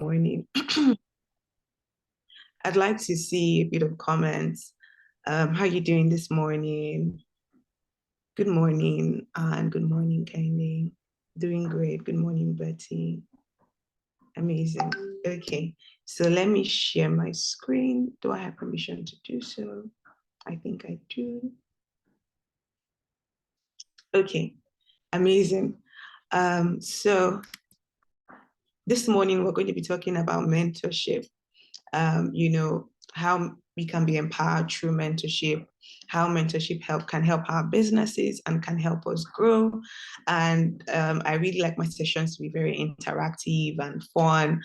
morning. I'd like to see a bit of comments. How are you doing this morning? Good morning, and good morning, Kenny. Doing great. Good morning, Betty. Amazing. Okay, so let me share my screen. Do I have permission to do so? I think I do. Okay, amazing. So this morning we're going to be talking about mentorship. How we can be empowered through mentorship, how mentorship can help our businesses and can help us grow. And I really like my sessions to be very interactive and fun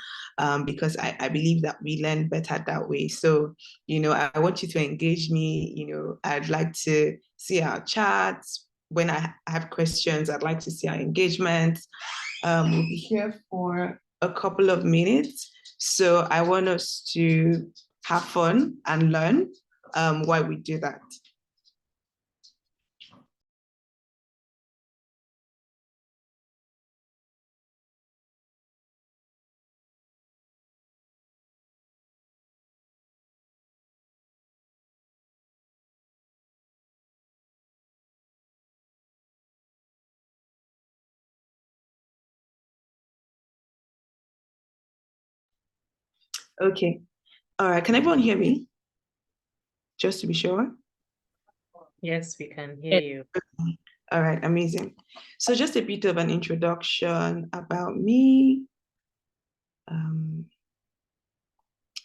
because I believe that we learn better that way. So, I want you to engage me. I'd like to see our chats. When I have questions, I'd like to see our engagement. We'll be here for a couple of minutes. So I want us to have fun and learn while we do that. Okay. All right. Can everyone hear me? Just to be sure. Yes, we can hear you. All right. Amazing. So just a bit of an introduction about me.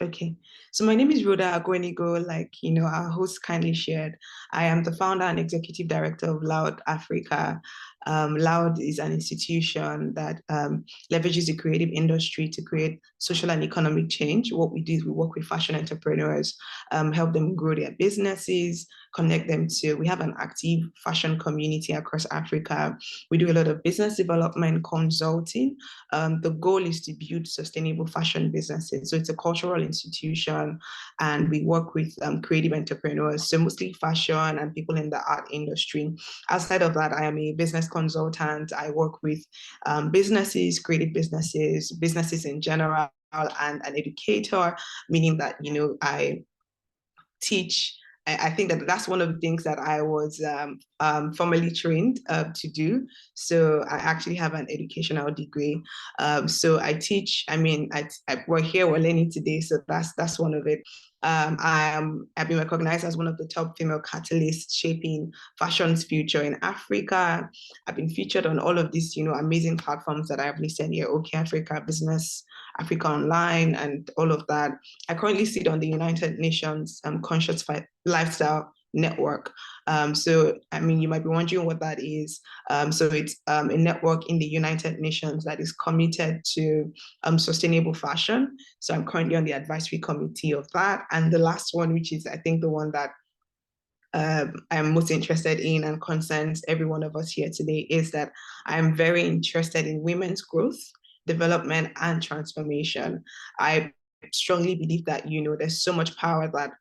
Okay, so my name is Rhoda Agwenigo. Like, our host kindly shared, I am the founder and executive director of Loud Africa. Loud is an institution that leverages the creative industry to create social and economic change. What we do is we work with fashion entrepreneurs, help them grow their businesses, connect them to, we have an active fashion community across Africa. We do a lot of business development consulting. The goal is to build sustainable fashion businesses. So it's a cultural institution, and we work with creative entrepreneurs, so mostly fashion and people in the art industry. Outside of that, I am a business consultant. I work with businesses, creative businesses, businesses in general, and an educator, meaning that, I teach. I think that's one of the things that I was formally trained to do. So I actually have an educational degree. So I teach. We're here, we're learning today. So that's one of it. I've been recognized as one of the top female catalysts shaping fashion's future in Africa. I've been featured on all of these, amazing platforms that I've listed here: OK Africa, Business Africa Online, and all of that. I currently sit on the United Nations Conscious Lifestyle Network. You might be wondering what that is. So it's a network in the United Nations that is committed to sustainable fashion. So I'm currently on the advisory committee of that. And the last one, which is I think the one that I'm most interested in and concerns every one of us here today, is that I'm very interested in women's growth, development, and transformation. I strongly believe that, there's so much power that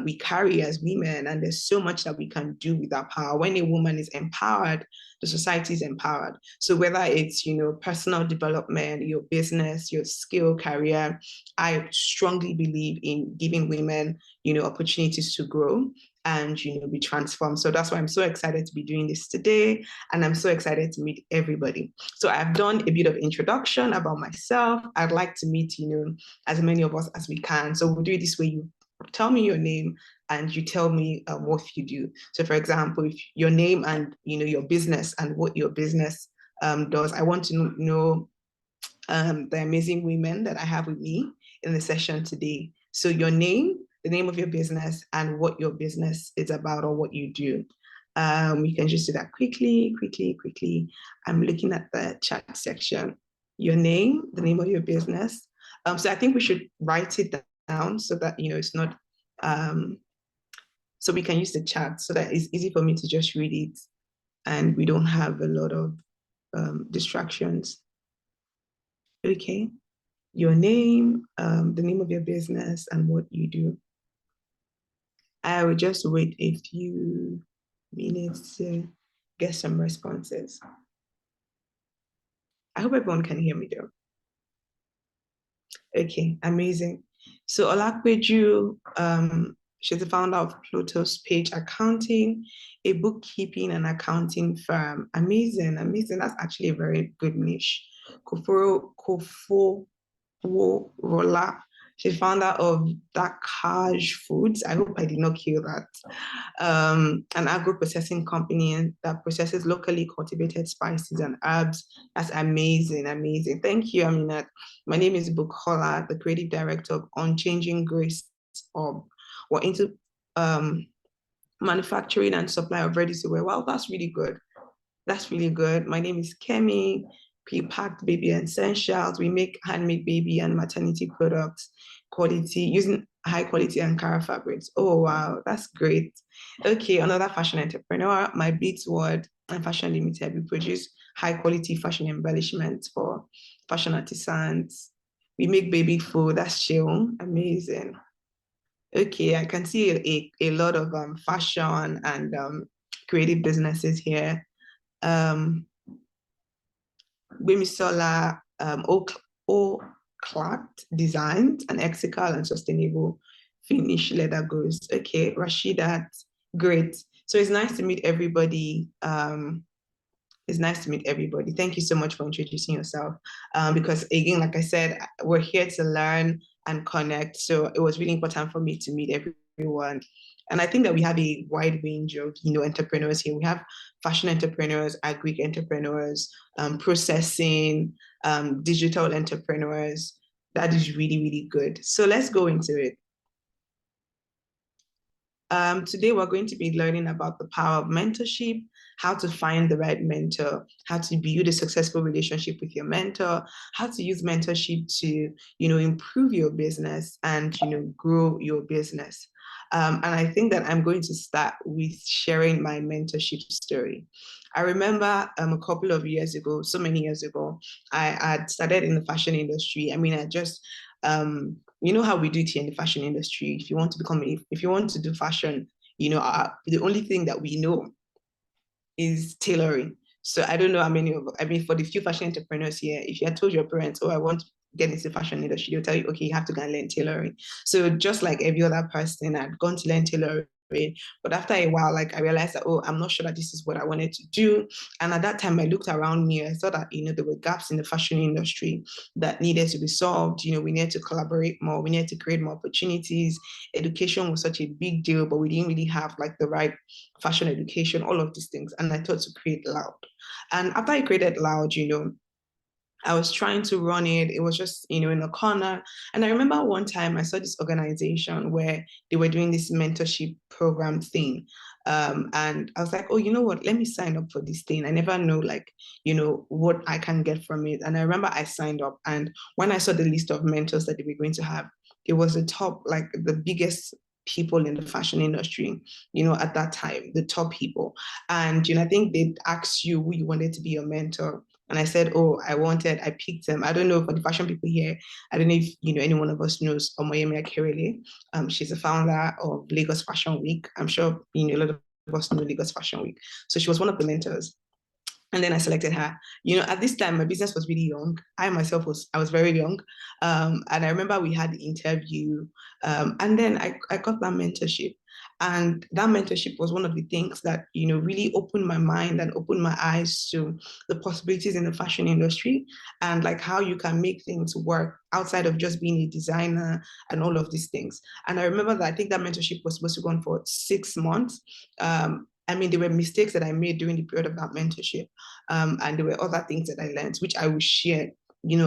we carry as women, and there's so much that we can do with that power. When a woman is empowered, the society is empowered. So whether it's, personal development, your business, your skill, career, I strongly believe in giving women, opportunities to grow and be transformed. So that's why I'm so excited to be doing this today, and I'm so excited to meet everybody. So I've done a bit of introduction about myself. I'd like to meet as many of us as we can. So we'll do it this way: you tell me your name and you tell me what you do. So for example, if your name and your business and what your business does. I want to know the amazing women that I have with me in the session today. So your name, the name of your business, and what your business is about or what you do. You can just do that quickly. I'm looking at the chat section. Your name, the name of your business. So I think we should write it down so that, it's not, so we can use the chat so that it's easy for me to just read it and we don't have a lot of distractions. Okay. Your name, the name of your business, and what you do. I will just wait a few minutes to get some responses. I hope everyone can hear me though. Okay, amazing. So Olakpeju, she's the founder of Pluto's Page Accounting, a bookkeeping and accounting firm. Amazing, amazing. That's actually a very good niche. Kofo Rola. She's founder of Dakaj Foods. I hope I did not kill that. An agro-processing company that processes locally cultivated spices and herbs. That's amazing, amazing. Thank you, Aminat. My name is Bukola, the creative director of Unchanging Grace of. We're into manufacturing and supply of ready-to-wear. Wow, that's really good. That's really good. My name is Kemi, pre-packed baby essentials. We make handmade baby and maternity products, quality, using high quality Ankara fabrics. Oh, wow, that's great. Okay, another fashion entrepreneur, my Beats World and Fashion Limited. We produce high quality fashion embellishments for fashion artisans. We make baby food. That's chill. Amazing. Okay, I can see a lot of fashion and creative businesses here. Gbemisola Clark designed an ethical and sustainable finish leather goods. Okay, Rashidat, great. So it's nice to meet everybody. It's nice to meet everybody. Thank you so much for introducing yourself. Because again, like I said, we're here to learn and connect. So it was really important for me to meet everyone. And I think that we have a wide range of, entrepreneurs here. We have fashion entrepreneurs, agri entrepreneurs, processing, digital entrepreneurs. That is really, really good. So let's go into it. Today, we're going to be learning about the power of mentorship, how to find the right mentor, how to build a successful relationship with your mentor, how to use mentorship to, improve your business and, grow your business. And I think that I'm going to start with sharing my mentorship story. I remember a couple of years ago, so many years ago, I had started in the fashion industry. I mean, I just you know how we do it here in the fashion industry. If you want to if you want to do fashion, the only thing that we know is tailoring. So I don't know how many of, I mean, for the few fashion entrepreneurs here, if you had told your parents, oh, I want to get into the fashion industry, they'll tell you, okay, you have to go and learn tailoring. So just like every other person, I'd gone to learn tailoring. But after a while, like I realized that, oh, I'm not sure that this is what I wanted to do. And at that time, I looked around me. I saw that, there were gaps in the fashion industry that needed to be solved. We needed to collaborate more. We needed to create more opportunities. Education was such a big deal, but we didn't really have like the right fashion education, all of these things. And I thought to create Loud. And after I created Loud, I was trying to run it. It was just, in a corner. And I remember one time I saw this organization where they were doing this mentorship program thing. And I was like, oh, you know what? Let me sign up for this thing. I never know, like, what I can get from it. And I remember I signed up. And when I saw the list of mentors that they were going to have, it was the top, like the biggest people in the fashion industry, at that time, the top people. And, I think they'd ask you who you wanted to be your mentor. And I said, oh, I picked them. I don't know for the fashion people here. I don't know if, any one of us knows Omoyemi Akerele. She's a founder of Lagos Fashion Week. I'm sure, a lot of us know Lagos Fashion Week. So she was one of the mentors. And then I selected her. At this time, my business was really young. I myself I was very young. And I remember we had the interview. And then I got that mentorship. And that mentorship was one of the things that, really opened my mind and opened my eyes to the possibilities in the fashion industry and like how you can make things work outside of just being a designer and all of these things. And I remember that I think that mentorship was supposed to go on for 6 months. I mean, there were mistakes that I made during the period of that mentorship. And there were other things that I learned, which I will share,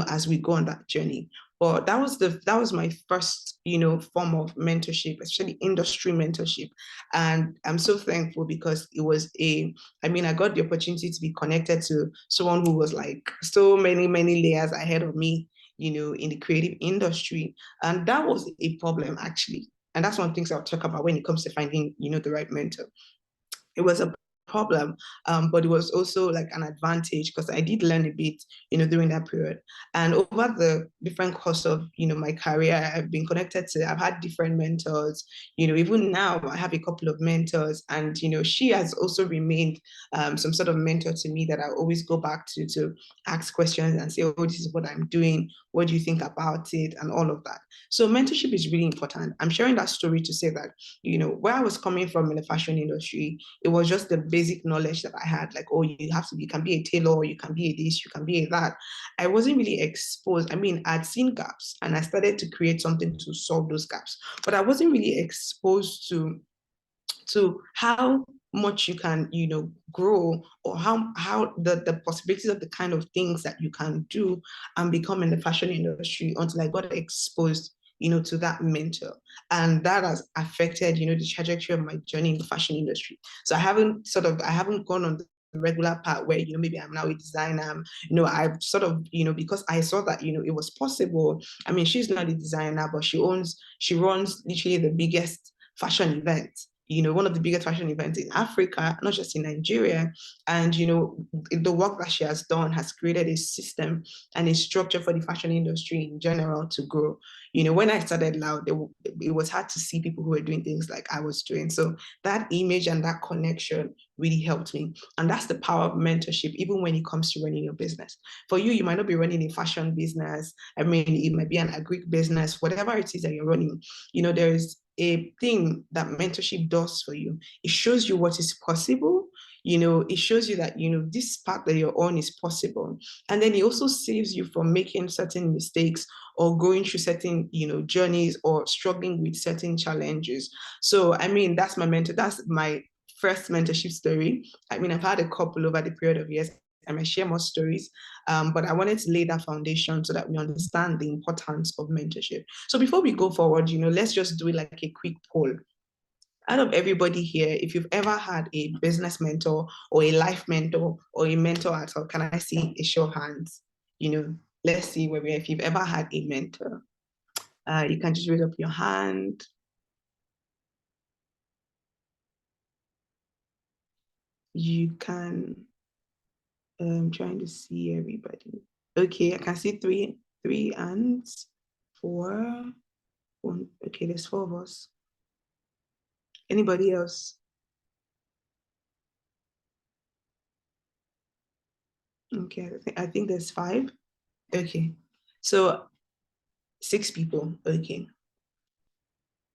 as we go on that journey. But that was my first, form of mentorship, especially industry mentorship. And I'm so thankful because it was I got the opportunity to be connected to someone who was like so many, many layers ahead of me, in the creative industry. And that was a problem actually. And that's one of the things I'll talk about when it comes to finding, the right mentor. It was a problem, but it was also like an advantage because I did learn a bit, during that period. And over the different course of, my career, I've had different mentors. Even now I have a couple of mentors, and she has also remained some sort of mentor to me that I always go back to ask questions and say, oh, this is what I'm doing. What do you think about it? And all of that. So mentorship is really important. I'm sharing that story to say that, where I was coming from in the fashion industry, it was just the basic knowledge that I had, like, oh, you can be a tailor, you can be a this, you can be a that. I wasn't really exposed. I mean, I'd seen gaps and I started to create something to solve those gaps, but I wasn't really exposed to how much you can grow, or how the possibilities of the kind of things that you can do and become in the fashion industry, until I got exposed to that mentor. And that has affected the trajectory of my journey in the fashion industry. So I haven't gone on the regular path where maybe I'm now a designer. I've sort of because I saw that it was possible. I mean, she's not a designer, but she runs literally the biggest fashion event, one of the biggest fashion events in Africa, not just in Nigeria. And, the work that she has done has created a system and a structure for the fashion industry in general to grow. When I started Loud, it was hard to see people who were doing things like I was doing. So that image and that connection really helped me. And that's the power of mentorship, even when it comes to running your business. For you, you might not be running a fashion business. I mean, it might be an agri business, whatever it is that you're running. There is a thing that mentorship does for you. It shows you what is possible. It shows you that this path that you're on is possible. And then it also saves you from making certain mistakes or going through certain journeys or struggling with certain challenges. So I mean, that's my first mentorship story. I mean, I've had a couple over the period of years. I might share more stories, but I wanted to lay that foundation so that we understand the importance of mentorship. So before we go forward, let's just do like a quick poll. Out of everybody here, if you've ever had a business mentor or a life mentor or a mentor at all, can I see a show of hands? Let's see if you've ever had a mentor. You can just raise up your hand. You can. I'm trying to see everybody. Okay, I can see three hands, four, one. Okay, there's four of us. Anybody else? Okay, I think there's five. Okay, so 6 people. Okay,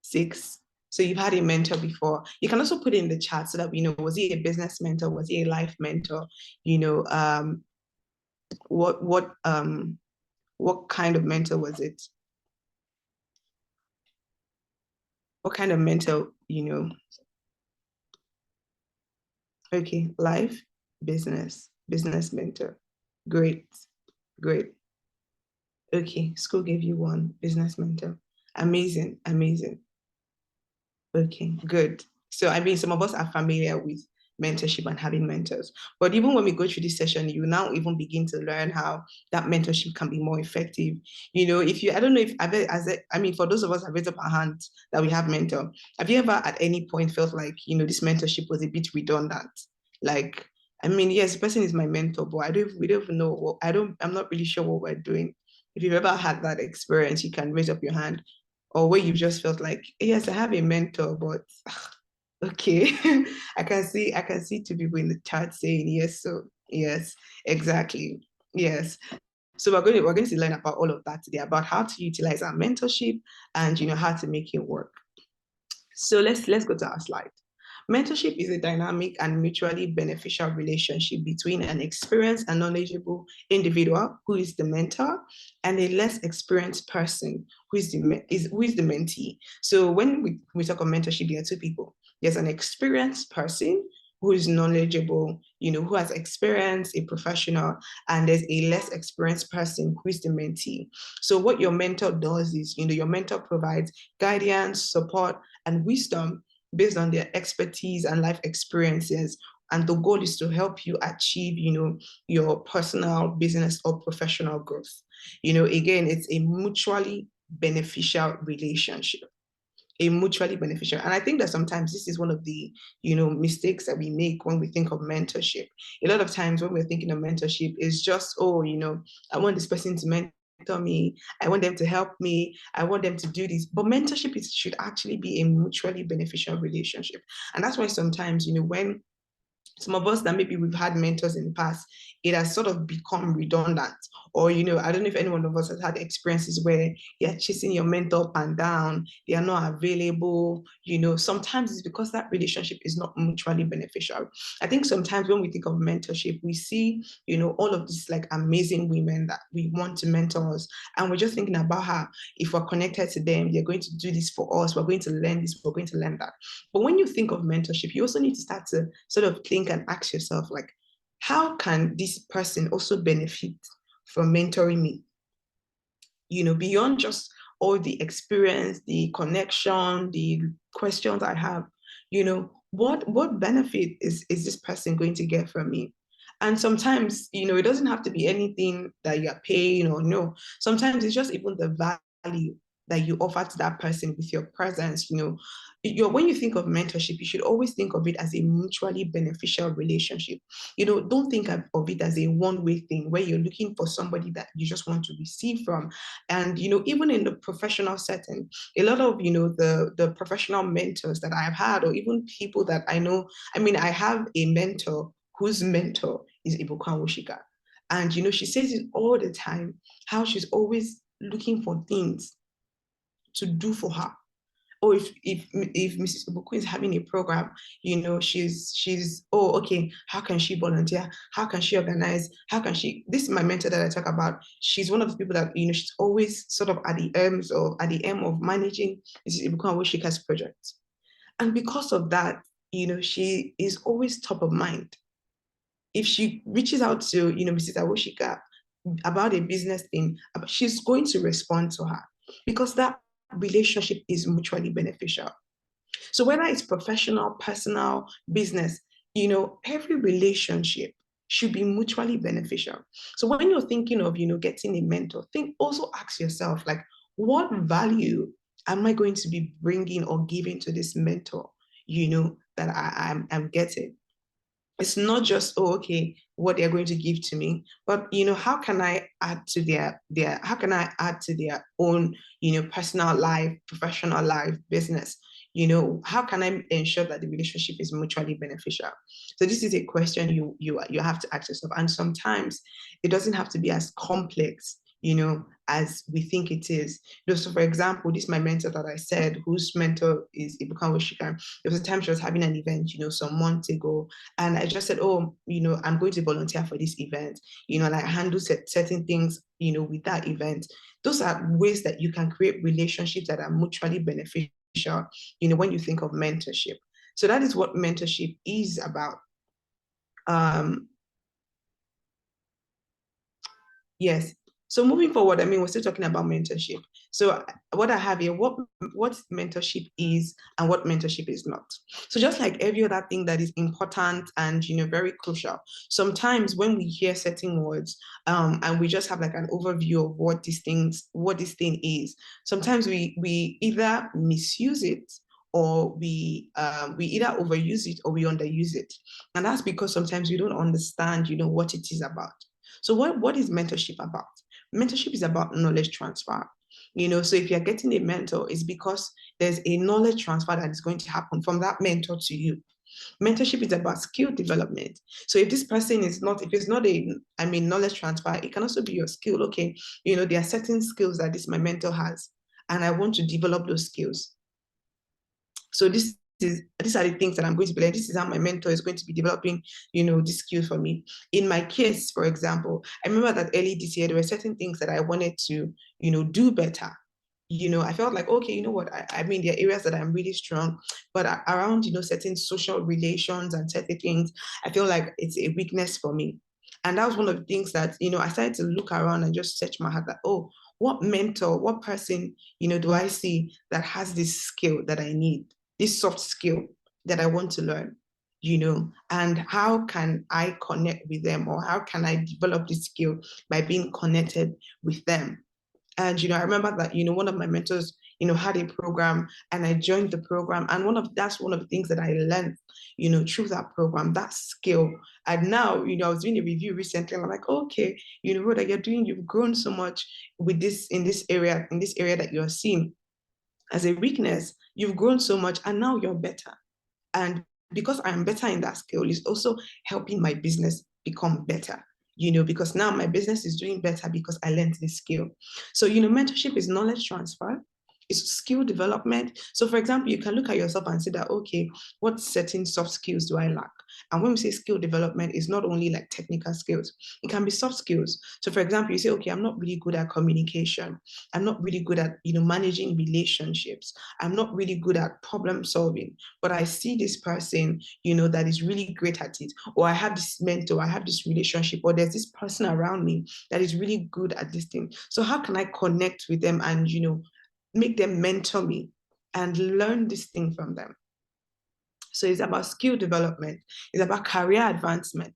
6. So you've had a mentor before. You can also put it in the chat so that we know, was he a business mentor? Was he a life mentor? What kind of mentor was it? What kind of mentor, Okay, life, business mentor. Great, great. Okay, school gave you one, business mentor. Amazing, amazing. Okay, good. So I mean, some of us are familiar with mentorship and having mentors. But even when we go through this session, you now even begin to learn how that mentorship can be more effective. I don't know if I mean, for those of us that raise up our hands that we have mentor, have you ever at any point felt like, this mentorship was a bit redundant? Like, I mean, yes, the person is my mentor, but we don't even know I'm not really sure what we're doing. If you've ever had that experience, you can raise up your hand, or where you've just felt like, yes, I have a mentor, but okay. I can see 2 people in the chat saying yes. So yes, exactly. Yes. So we're going to learn about all of that today, about how to utilize our mentorship and how to make it work. So let's go to our slide. Mentorship is a dynamic and mutually beneficial relationship between an experienced and knowledgeable individual who is the mentor and a less experienced person who is the mentee. So when we talk about mentorship, there are 2 people. There's an experienced person who is knowledgeable, who has experience, a professional, and there's a less experienced person who is the mentee. So what your mentor does is, your mentor provides guidance, support, and wisdom based on their expertise and life experiences. And the goal is to help you achieve, your personal, business, or professional growth. Again, it's a mutually beneficial relationship. a mutually beneficial. And I think that sometimes this is one of the, mistakes that we make when we think of mentorship. A lot of times when we're thinking of mentorship, is just, oh, I want this person to mentor me. I want them to help me. I want them to do this. But mentorship should actually be a mutually beneficial relationship. And that's why sometimes, when some of us that maybe we've had mentors in the past, it has sort of become redundant. Or, I don't know if any one of us has had experiences where you're chasing your mentor up and down, they are not available. Sometimes it's because that relationship is not mutually beneficial. I think sometimes when we think of mentorship, we see, all of these like amazing women that we want to mentor us. And we're just thinking about how if we're connected to them, they're going to do this for us. We're going to learn this, we're going to learn that. But when you think of mentorship, you also need to start to sort of think and ask yourself, like, how can this person also benefit from mentoring me? Beyond just all the experience, the connection, the questions I have, what benefit is this person going to get from me? And sometimes, it doesn't have to be anything that you're paying or no. Sometimes it's just even the value that you offer to that person with your presence. When you think of mentorship, you should always think of it as a mutually beneficial relationship. Don't think of it as a one-way thing where you're looking for somebody that you just want to receive from. And even in the professional setting, a lot of the professional mentors that I've had, or even people that I know, I have a mentor whose mentor is Ibuka Woshika. And she says it all the time, how she's always looking for things to do for her. Or if Mrs. Obuku is having a program, she's oh, okay, how can she volunteer? How can she organize? How can she? This is my mentor that I talk about. She's one of the people that she's always sort of at the end of managing Mrs. Obuku Woshika's project. And because of that, she is always top of mind. If she reaches out to Mrs. Awoshika about a business thing, she's going to respond to her because that relationship is mutually beneficial. So whether it's professional, personal, business, every relationship should be mutually beneficial. So when you're thinking of, getting a mentor, also ask yourself, like, what value am I going to be bringing or giving to this mentor, that I'm getting? It's not just, oh, okay, what they're going to give to me, but how can I add to their own personal life, professional life, business? How can I ensure that the relationship is mutually beneficial? So this is a question you have to ask yourself. And sometimes it doesn't have to be as complex as we think it is. So for example, this is my mentor that I said, whose mentor is Ibuka Woshika. There was a time she was having an event, some months ago, and I just said, oh, I'm going to volunteer for this event, and I handle certain things, with that event. Those are ways that you can create relationships that are mutually beneficial, when you think of mentorship. So that is what mentorship is about. Yes. So moving forward, we're still talking about mentorship. So what I have here, what mentorship is and what mentorship is not. So just like every other thing that is important and very crucial, sometimes when we hear certain words, and we just have like an overview of what this thing is, sometimes we either misuse it, or we either overuse it or we underuse it. And that's because sometimes we don't understand, what it is about. So what is mentorship about? Mentorship is about knowledge transfer. So if you're getting a mentor, it's because there's a knowledge transfer that is going to happen from that mentor to you. Mentorship is about skill development. So if this person is not, if it's not knowledge transfer, it can also be your skill. Okay, there are certain skills that my mentor has, and I want to develop those skills. So these are the things that I'm going to be learning. This is how my mentor is going to be developing, this skill for me. In my case, for example, I remember that early this year, there were certain things that I wanted to, do better. I felt like, okay, you know what? There are areas that I'm really strong, but around, certain social relations and certain things, I feel like it's a weakness for me. And that was one of the things that, I started to look around and just search my heart that, oh, what mentor, what person, do I see that has this skill that I need, this soft skill that I want to learn, and how can I connect with them, or how can I develop this skill by being connected with them? And, I remember that, one of my mentors, had a program and I joined the program. And that's one of the things that I learned, through that program, that skill. And now, I was doing a review recently and I'm like, okay, what you've grown so much with this in this area that you're seeing as a weakness, you've grown so much and now you're better. And because I'm better in that skill, it's also helping my business become better, because now my business is doing better because I learned this skill. So, mentorship is knowledge transfer, it's skill development. So, for example, you can look at yourself and say that, okay, what certain soft skills do I lack? And when we say skill development, it's not only like technical skills, it can be soft skills. So, for example, you say, okay, I'm not really good at communication. I'm not really good at, managing relationships. I'm not really good at problem solving, but I see this person, that is really great at it. Or I have this mentor, I have this relationship, or there's this person around me that is really good at this thing. So how can I connect with them and, make them mentor me and learn this thing from them? So it's about skill development. It's about career advancement,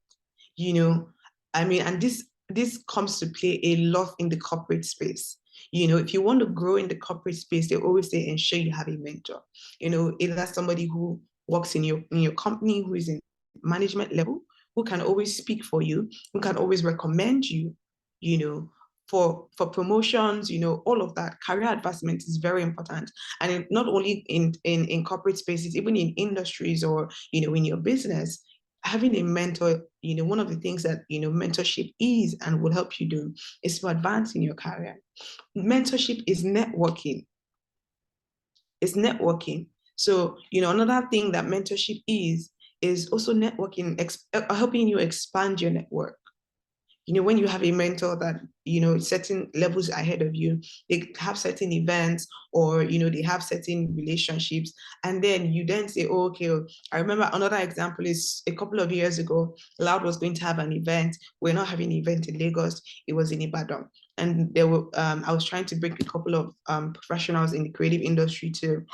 you know. And this comes to play a lot in the corporate space. If you want to grow in the corporate space, they always say ensure you have a mentor. Either somebody who works in your company, who is in management level, who can always speak for you, who can always recommend you, you know, for promotions, all of that. Career advancement is very important. And not only in corporate spaces, even in industries or, in your business, having a mentor, one of the things that, mentorship is and will help you do is to advance in your career. Mentorship is networking. It's networking. So, another thing that mentorship is also networking, helping you expand your network. When you have a mentor that, certain levels ahead of you, they have certain events or, they have certain relationships. And then you then say, oh, okay, I remember another example is a couple of years ago, Loud was going to have an event. We're not having an event in Lagos. It was in Ibadan. And I was trying to bring a couple of professionals in the creative industry to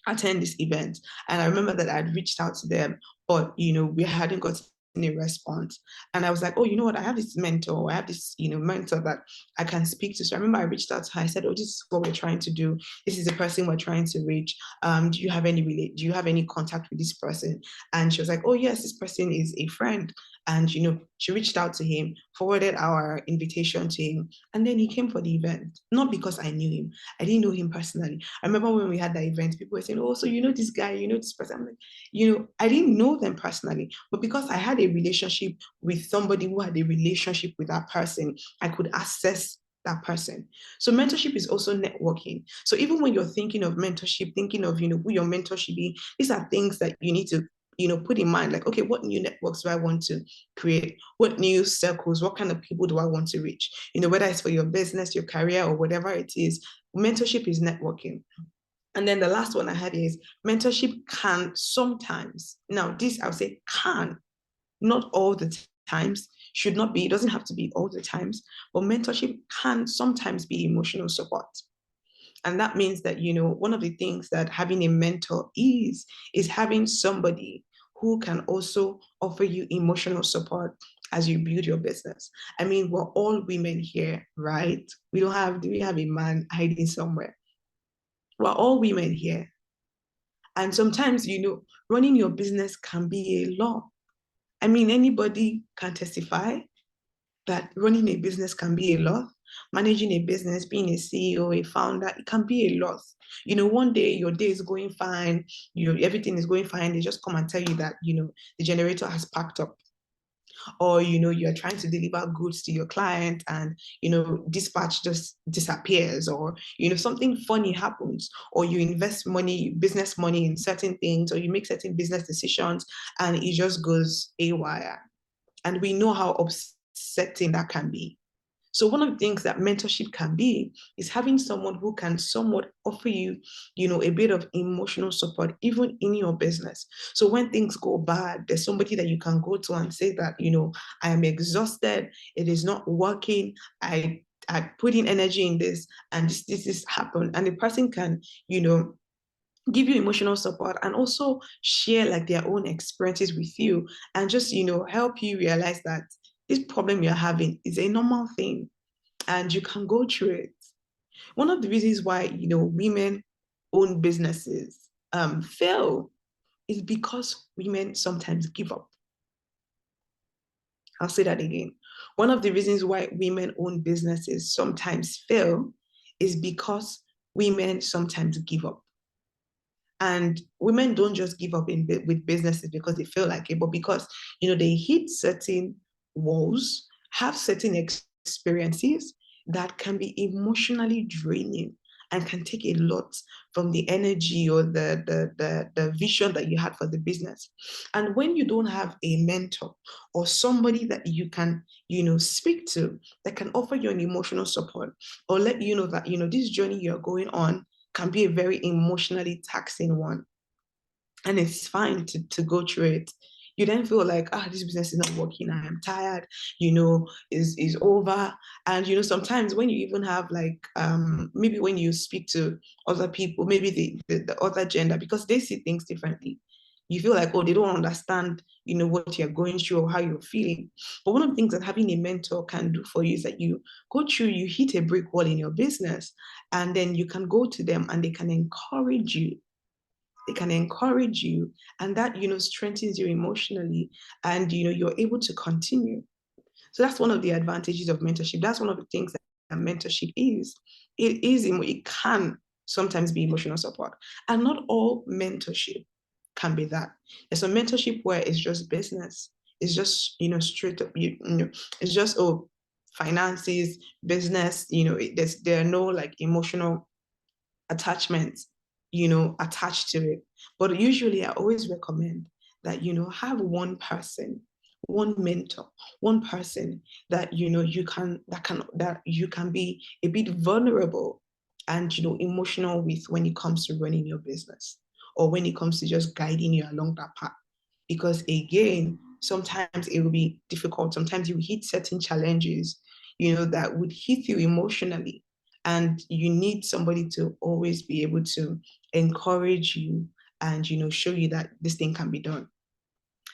attend this event. And I remember that I'd reached out to them, but we hadn't got a response. And I was like, oh, you know what? I have this mentor. I have this, mentor that I can speak to. So I remember I reached out to her. I said, oh, this is what we're trying to do. This is the person we're trying to reach. Do you have any contact with this person? And she was like, oh, yes, this person is a friend. And she reached out to him, forwarded our invitation to him, and then he came for the event. Not because I knew him. I didn't know him personally. I remember when we had that event, people were saying, oh, so this guy, this person. I'm like, I didn't know them personally, but because I had a relationship with somebody who had a relationship with that person, I could access that person. So mentorship is also networking. So even when you're thinking of mentorship, thinking of, who your mentor should be, these are things that you need to, put in mind, like, okay, what new networks do I want to create? What new circles, what kind of people do I want to reach? Whether it's for your business, your career, or whatever it is, mentorship is networking. And then the last one I had is mentorship can sometimes, now this I would say can, not all the times, should not be, it doesn't have to be all the times, but mentorship can sometimes be emotional support. And that means that, one of the things that having a mentor is having somebody who can also offer you emotional support as you build your business. I mean, we're all women here, right? Do we have a man hiding somewhere? We're all women here. And sometimes, running your business can be a lot. I mean, anybody can testify that running a business can be a lot. Managing a business, being a CEO, a founder, it can be a lot. One day your day is going fine, everything is going fine. They just come and tell you that, the generator has packed up, or you're trying to deliver goods to your client and dispatch just disappears, or something funny happens, or you invest business money in certain things, or you make certain business decisions and it just goes haywire. And we know how upsetting that can be. So one of the things that mentorship can be is having someone who can somewhat offer you, a bit of emotional support, even in your business. So when things go bad, there's somebody that you can go to and say that, I am exhausted. It is not working. I put in energy in this and this happened. And the person can, give you emotional support and also share like their own experiences with you and just, help you realize that this problem you're having is a normal thing and you can go through it. One of the reasons why, women own businesses fail is because women sometimes give up. I'll say that again. One of the reasons why women own businesses sometimes fail is because women sometimes give up. And women don't just give up with businesses because they feel like it, but because they hit certain walls, have certain experiences that can be emotionally draining and can take a lot from the energy or the vision that you had for the business. And when you don't have a mentor or somebody that you can speak to that can offer you an emotional support or let you know that this journey you're going on can be a very emotionally taxing one. And it's fine to go through it. You then feel like, this business is not working. I am tired, is over. And sometimes when you even have like maybe when you speak to other people, maybe the other gender, because they see things differently. You feel like, they don't understand, what you're going through or how you're feeling. But one of the things that having a mentor can do for you is that you go through, you hit a brick wall in your business, and then you can go to them and they can encourage you. They can encourage you, and that strengthens you emotionally, and you're able to continue. So that's one of the advantages of mentorship. That's one of the things that mentorship is. It can sometimes be emotional support, and not all mentorship can be that. There's a mentorship where it's just business. It's just straight up. It's just finances, business. There are no like emotional attachments, attached to it. But usually I always recommend that, have one person, one mentor, one person that, you can be a bit vulnerable and, emotional with when it comes to running your business or when it comes to just guiding you along that path. Because again, sometimes it will be difficult. Sometimes you hit certain challenges, that would hit you emotionally, and you need somebody to always be able to encourage you and show you that this thing can be done.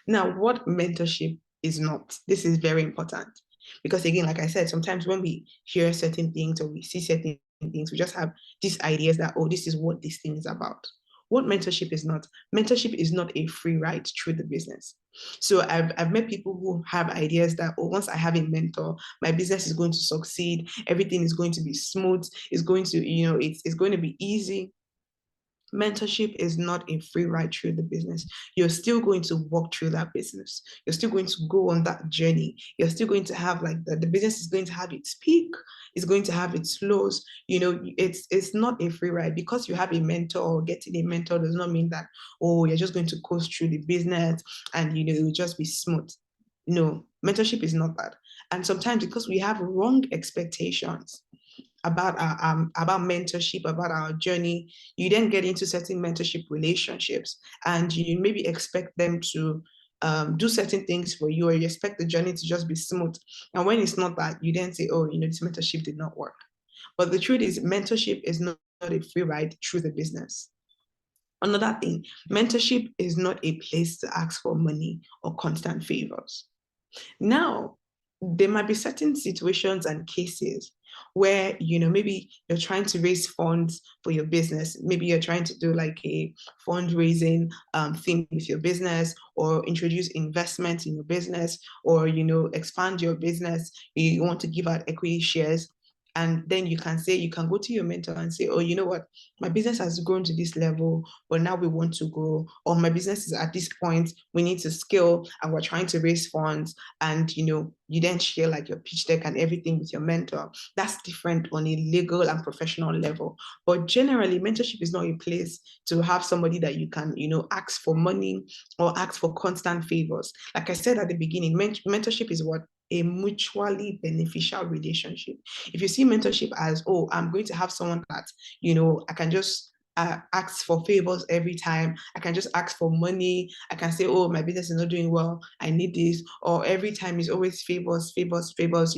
Now, what mentorship is not, this is very important, because again, like I said, sometimes when we hear certain things or we see certain things, we just have these ideas that, this is what this thing is about. What mentorship is not, mentorship is not a free ride through the business. So I've met people who have ideas that, once I have a mentor, my business is going to succeed, everything is going to be smooth, it's going to, it's going to be easy. Mentorship is not a free ride through the business. You're still going to walk through that business. You're still going to go on that journey. You're still going to have like the business is going to have its peak, it's going to have its lows. It's not a free ride. Because you have a mentor or getting a mentor does not mean that, you're just going to coast through the business and it will just be smooth. No, mentorship is not that. And sometimes because we have wrong expectations about mentorship, about our journey, you then get into certain mentorship relationships, and you maybe expect them to do certain things for you, or you expect the journey to just be smooth. And when it's not that, you then say, this mentorship did not work. But the truth is, mentorship is not a free ride through the business. Another thing, mentorship is not a place to ask for money or constant favors. Now, there might be certain situations and cases where, maybe you're trying to raise funds for your business. Maybe you're trying to do like a fundraising thing with your business, or introduce investment in your business, or, expand your business. You want to give out equity shares. And then you can go to your mentor and say, you know what, my business has grown to this level, but now we want to grow. Or my business is at this point, we need to scale and we're trying to raise funds. And you then share like your pitch deck and everything with your mentor. That's different on a legal and professional level. But generally, mentorship is not a place to have somebody that you can ask for money or ask for constant favors. Like I said at the beginning, mentorship is what? A mutually beneficial relationship. If you see mentorship as, I'm going to have someone that I can just ask for favors every time. I can just ask for money. I can say, my business is not doing well, I need this. Or every time is always favors, favors, favors.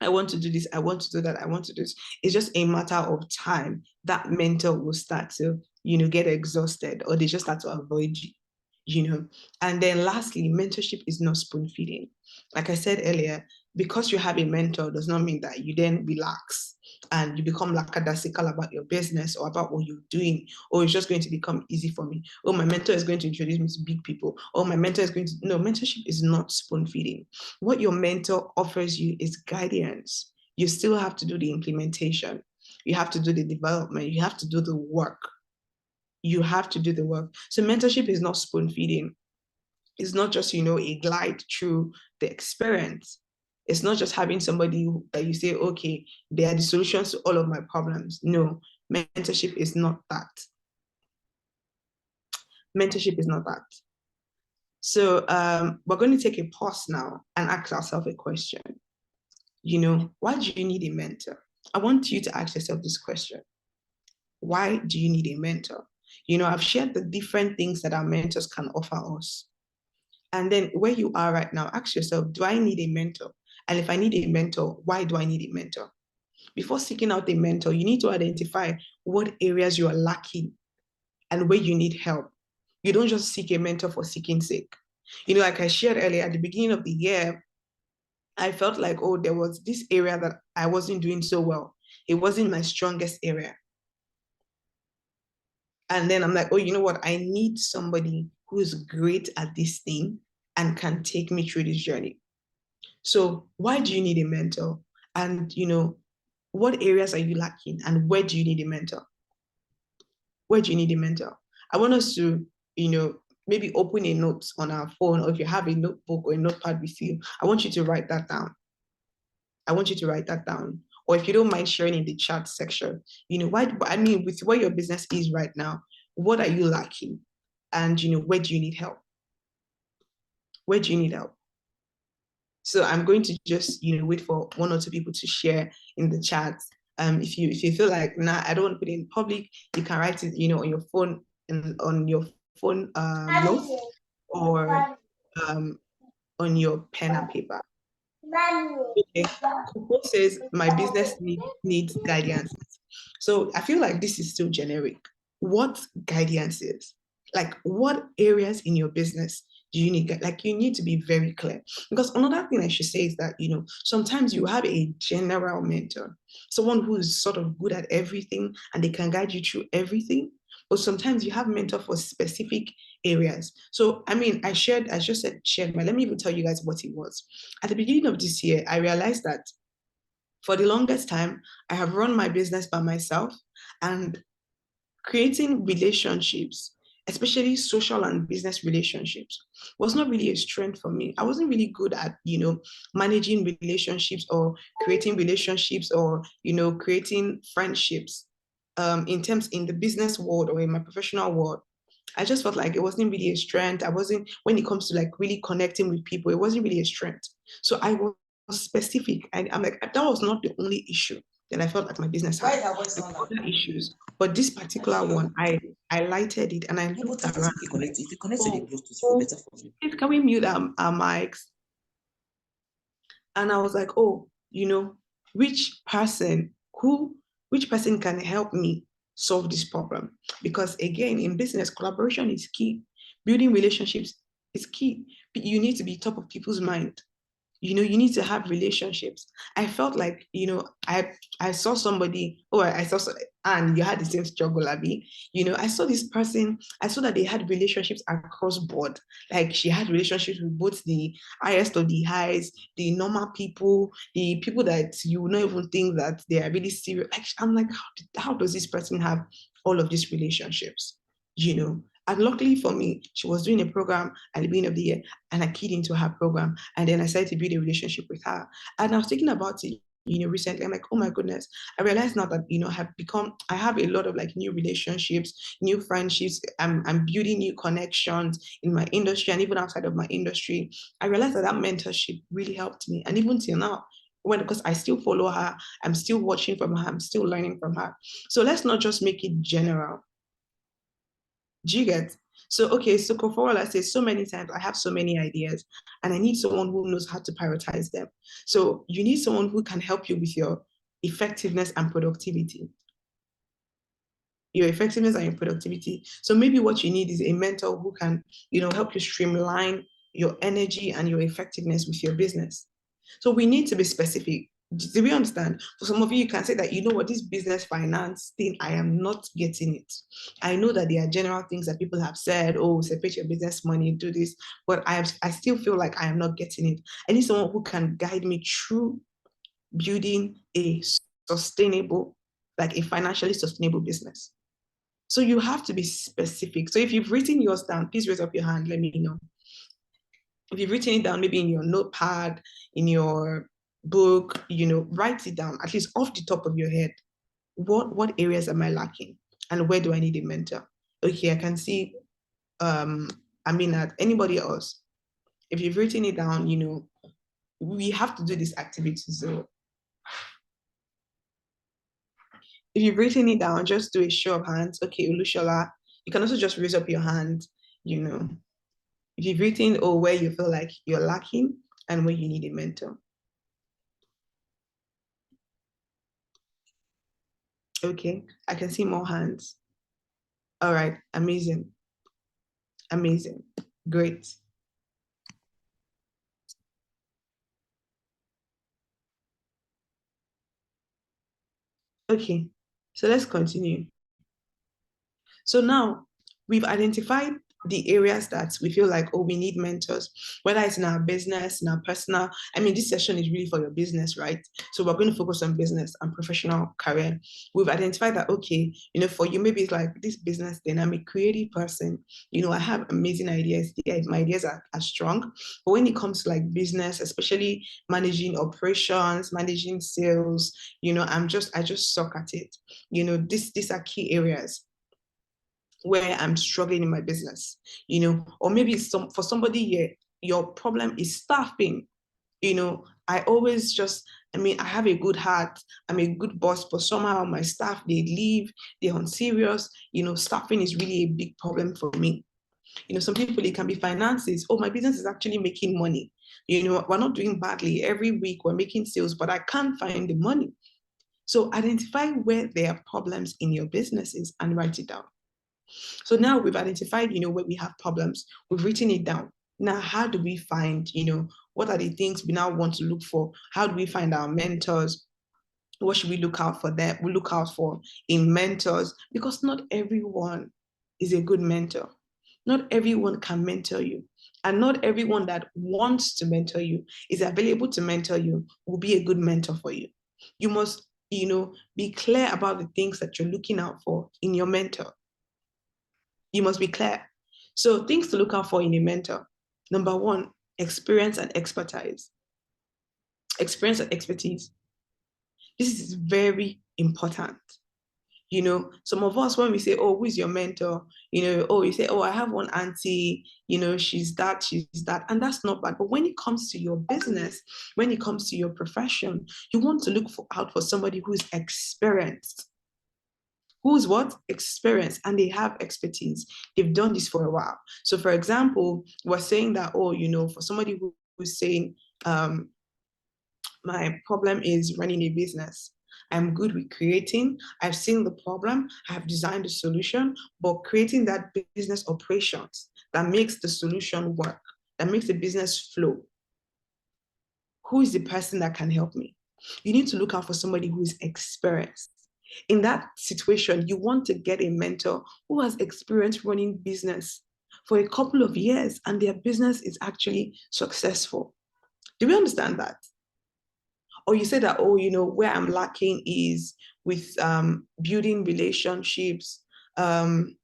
I want to do this, I want to do that, I want to do this. It's just a matter of time that mentor will start to get exhausted, or they just start to avoid you. And then lastly, mentorship is not spoon feeding. Like I said earlier, because you have a mentor does not mean that you then relax and you become lackadaisical about your business or about what you're doing, or it's just going to become easy for me. Oh, my mentor is going to introduce me to big people. Oh, my mentor is going to, no, mentorship is not spoon feeding. What your mentor offers you is guidance. You still have to do the implementation. You have to do the development. You have to do the work. You have to do the work. So mentorship is not spoon feeding. It's not just, a glide through the experience. It's not just having somebody that you say, okay, they are the solutions to all of my problems. No, mentorship is not that. Mentorship is not that. So we're going to take a pause now and ask ourselves a question. Why do you need a mentor? I want you to ask yourself this question. Why do you need a mentor? I've shared the different things that our mentors can offer us. And then where you are right now, ask yourself, do I need a mentor? And if I need a mentor, why do I need a mentor? Before seeking out a mentor, you need to identify what areas you are lacking and where you need help. You don't just seek a mentor for seeking sake. Like I shared earlier, at the beginning of the year, I felt like, oh, there was this area that I wasn't doing so well. It wasn't my strongest area. And then I'm like, oh, you know what? I need somebody who is great at this thing and can take me through this journey. So why do you need a mentor? And, what areas are you lacking? And where do you need a mentor? Where do you need a mentor? I want us to, maybe open a note on our phone, or if you have a notebook or a notepad with you, I want you to write that down. I want you to write that down. Or if you don't mind sharing in the chat section, with where your business is right now, what are you lacking? And, where do you need help? Where do you need help? So I'm going to just, wait for one or two people to share in the chat. If you feel like, nah, I don't want to put it in public, you can write it, on your phone and on your phone notes, or on your pen and paper. Okay. Cohort says my business needs guidance. So I feel like this is still generic. What guidance is? Like, what areas in your business do you need? Like, you need to be very clear. Because another thing I should say is that, sometimes you have a general mentor, someone who is sort of good at everything and they can guide you through everything. But sometimes you have mentor for specific areas. So, I just said shared, but let me even tell you guys what it was. At the beginning of this year, I realized that for the longest time, I have run my business by myself, and creating relationships, especially social and business relationships, was not really a strength for me. I wasn't really good at, managing relationships or creating relationships or, creating friendships in the business world or in my professional world. I just felt like it wasn't really a strength. When it comes to like really connecting with people, it wasn't really a strength. So I was specific. And I'm like, that was not the only issue that I felt like my business had. There were other issues. But this particular one, I highlighted it and I looked around. If you connect to the Bluetooth, Oh, better for you. can we mute our mics? And I was like, oh, which person can help me solve this problem? Because again, in business, collaboration is key. Building relationships is key. You need to be top of people's mind. You need to have relationships. I felt like, I saw somebody, and you had the same struggle, Abby. I saw this person, I saw that they had relationships across board. Like she had relationships with both the highest of the highs, the normal people, the people that you would not even think that they are really serious. Like, I'm like, how does this person have all of these relationships? And luckily for me, she was doing a program at the beginning of the year, and I keyed into her program. And then I started to build a relationship with her. And I was thinking about it, recently. I'm like, oh my goodness. I realized now that, I have a lot of like new relationships, new friendships. I'm building new connections in my industry and even outside of my industry. I realized that mentorship really helped me. And even till now, because I still follow her, I'm still watching from her, I'm still learning from her. So let's not just make it general. Do you get? So, okay, so Cohort, I say so many times, I have so many ideas and I need someone who knows how to prioritize them. So you need someone who can help you with your effectiveness and productivity. Your effectiveness and your productivity. So maybe what you need is a mentor who can, help you streamline your energy and your effectiveness with your business. So we need to be specific. Do we understand? For some of you, you can say that, you know what, this business finance thing, I am not getting it. I know that there are general things that people have said, oh, separate your business money, do this, but I still feel like I am not getting it. I need someone who can guide me through building a sustainable, like a financially sustainable business. So you have to be specific. So if you've written yours down, please raise up your hand, let me know. If you've written it down, maybe in your notepad, in your book, write it down, at least off the top of your head. What areas am I lacking? And where do I need a mentor? Okay, I can see, anybody else. If you've written it down, we have to do this activity. So if you've written it down, just do a show of hands. Okay, Ulushola, you can also just raise up your hand, if you've written where you feel like you're lacking and where you need a mentor. Okay, I can see more hands. All right, amazing. Amazing. Great. Okay, so let's continue. So now we've identified the areas that we feel like, we need mentors, whether it's in our business, in our personal. This session is really for your business, right? So we're going to focus on business and professional career. We've identified that, okay, for you, maybe it's like this business, then I'm a creative person. I have amazing ideas. My ideas are strong. But when it comes to like business, especially managing operations, managing sales, I just suck at it. These are key areas where I'm struggling in my business, or maybe for somebody here, your problem is staffing. I always I have a good heart, I'm a good boss, but somehow my staff, they leave, they're unserious. Staffing is really a big problem for me. Some people, it can be finances. Oh, my business is actually making money. We're not doing badly. Every week we're making sales, but I can't find the money. So identify where there are problems in your businesses and write it down. So now we've identified, where we have problems. We've written it down. Now, how do we find, what are the things we now want to look for? How do we find our mentors? What should we look out for them? We look out for in mentors, because not everyone is a good mentor. Not everyone can mentor you. And not everyone that wants to mentor you, is available to mentor you, will be a good mentor for you. You must, be clear about the things that you're looking out for in your mentor. You must be clear. So things to look out for in a mentor. Number one, experience and expertise. Experience and expertise. This is very important. Some of us, when we say, oh, who is your mentor? You say, oh, I have one auntie, she's that. And that's not bad. But when it comes to your business, when it comes to your profession, you want to look out for somebody who's experienced. Who's what? Experience, and they have expertise. They've done this for a while. So for example, we're saying that, for somebody who's saying, my problem is running a business. I'm good with creating. I've seen the problem. I've designed the solution, but creating that business operations that makes the solution work, that makes the business flow. Who is the person that can help me? You need to look out for somebody who is experienced. In that situation, you want to get a mentor who has experience running business for a couple of years and their business is actually successful. Do we understand that? Or you say that, where I'm lacking is with building relationships. Is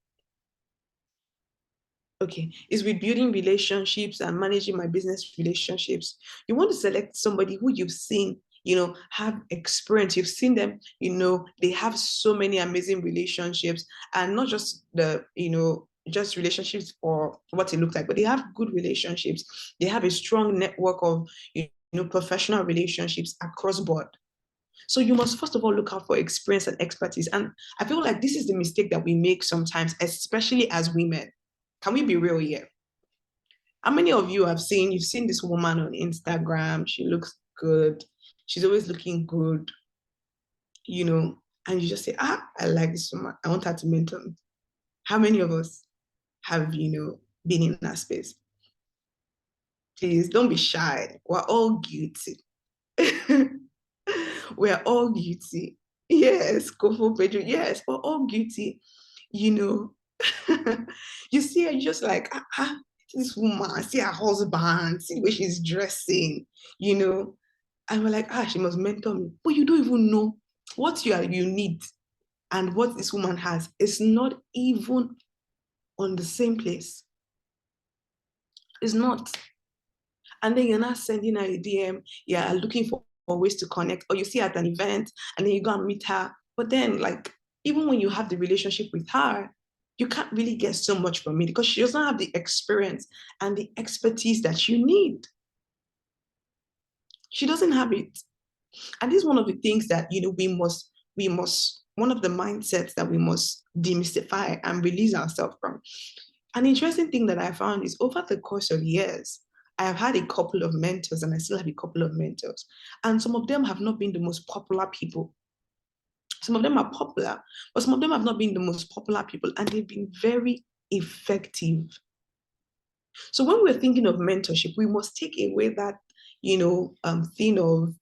with building relationships and managing my business relationships. You want to select somebody who you've seen, have experience. You've seen them, they have so many amazing relationships, and not just just relationships for what it looks like, but they have good relationships. They have a strong network of, professional relationships across board. So you must first of all look out for experience and expertise. And I feel like this is the mistake that we make sometimes, especially as women. Can we be real here? How many of you you've seen this woman on Instagram? She looks good. She's always looking good, and you just say, I like this woman. I want her to mentor me. How many of us have, been in that space? Please don't be shy. We're all guilty. We're all guilty. Yes, Kofo Pedro, yes, we're all guilty. You know, you see her just like, this woman, see her husband, see where she's dressing, you know. And we're like, she must mentor me. But you don't even know what you need and what this woman has. It's not even on the same place. It's not. And then you're not sending her a DM, you're looking for ways to connect, or you see her at an event and then you go and meet her. But then, like, even when you have the relationship with her, you can't really get so much from it because she doesn't have the experience and the expertise that you need. She doesn't have it. And this is one of the things that, you know, one of the mindsets that we must demystify and release ourselves from. An interesting thing that I found is over the course of years, I have had a couple of mentors and I still have a couple of mentors. And some of them have not been the most popular people. Some of them are popular, but some of them have not been the most popular people and they've been very effective. So when we're thinking of mentorship, we must take away that, you know, thing of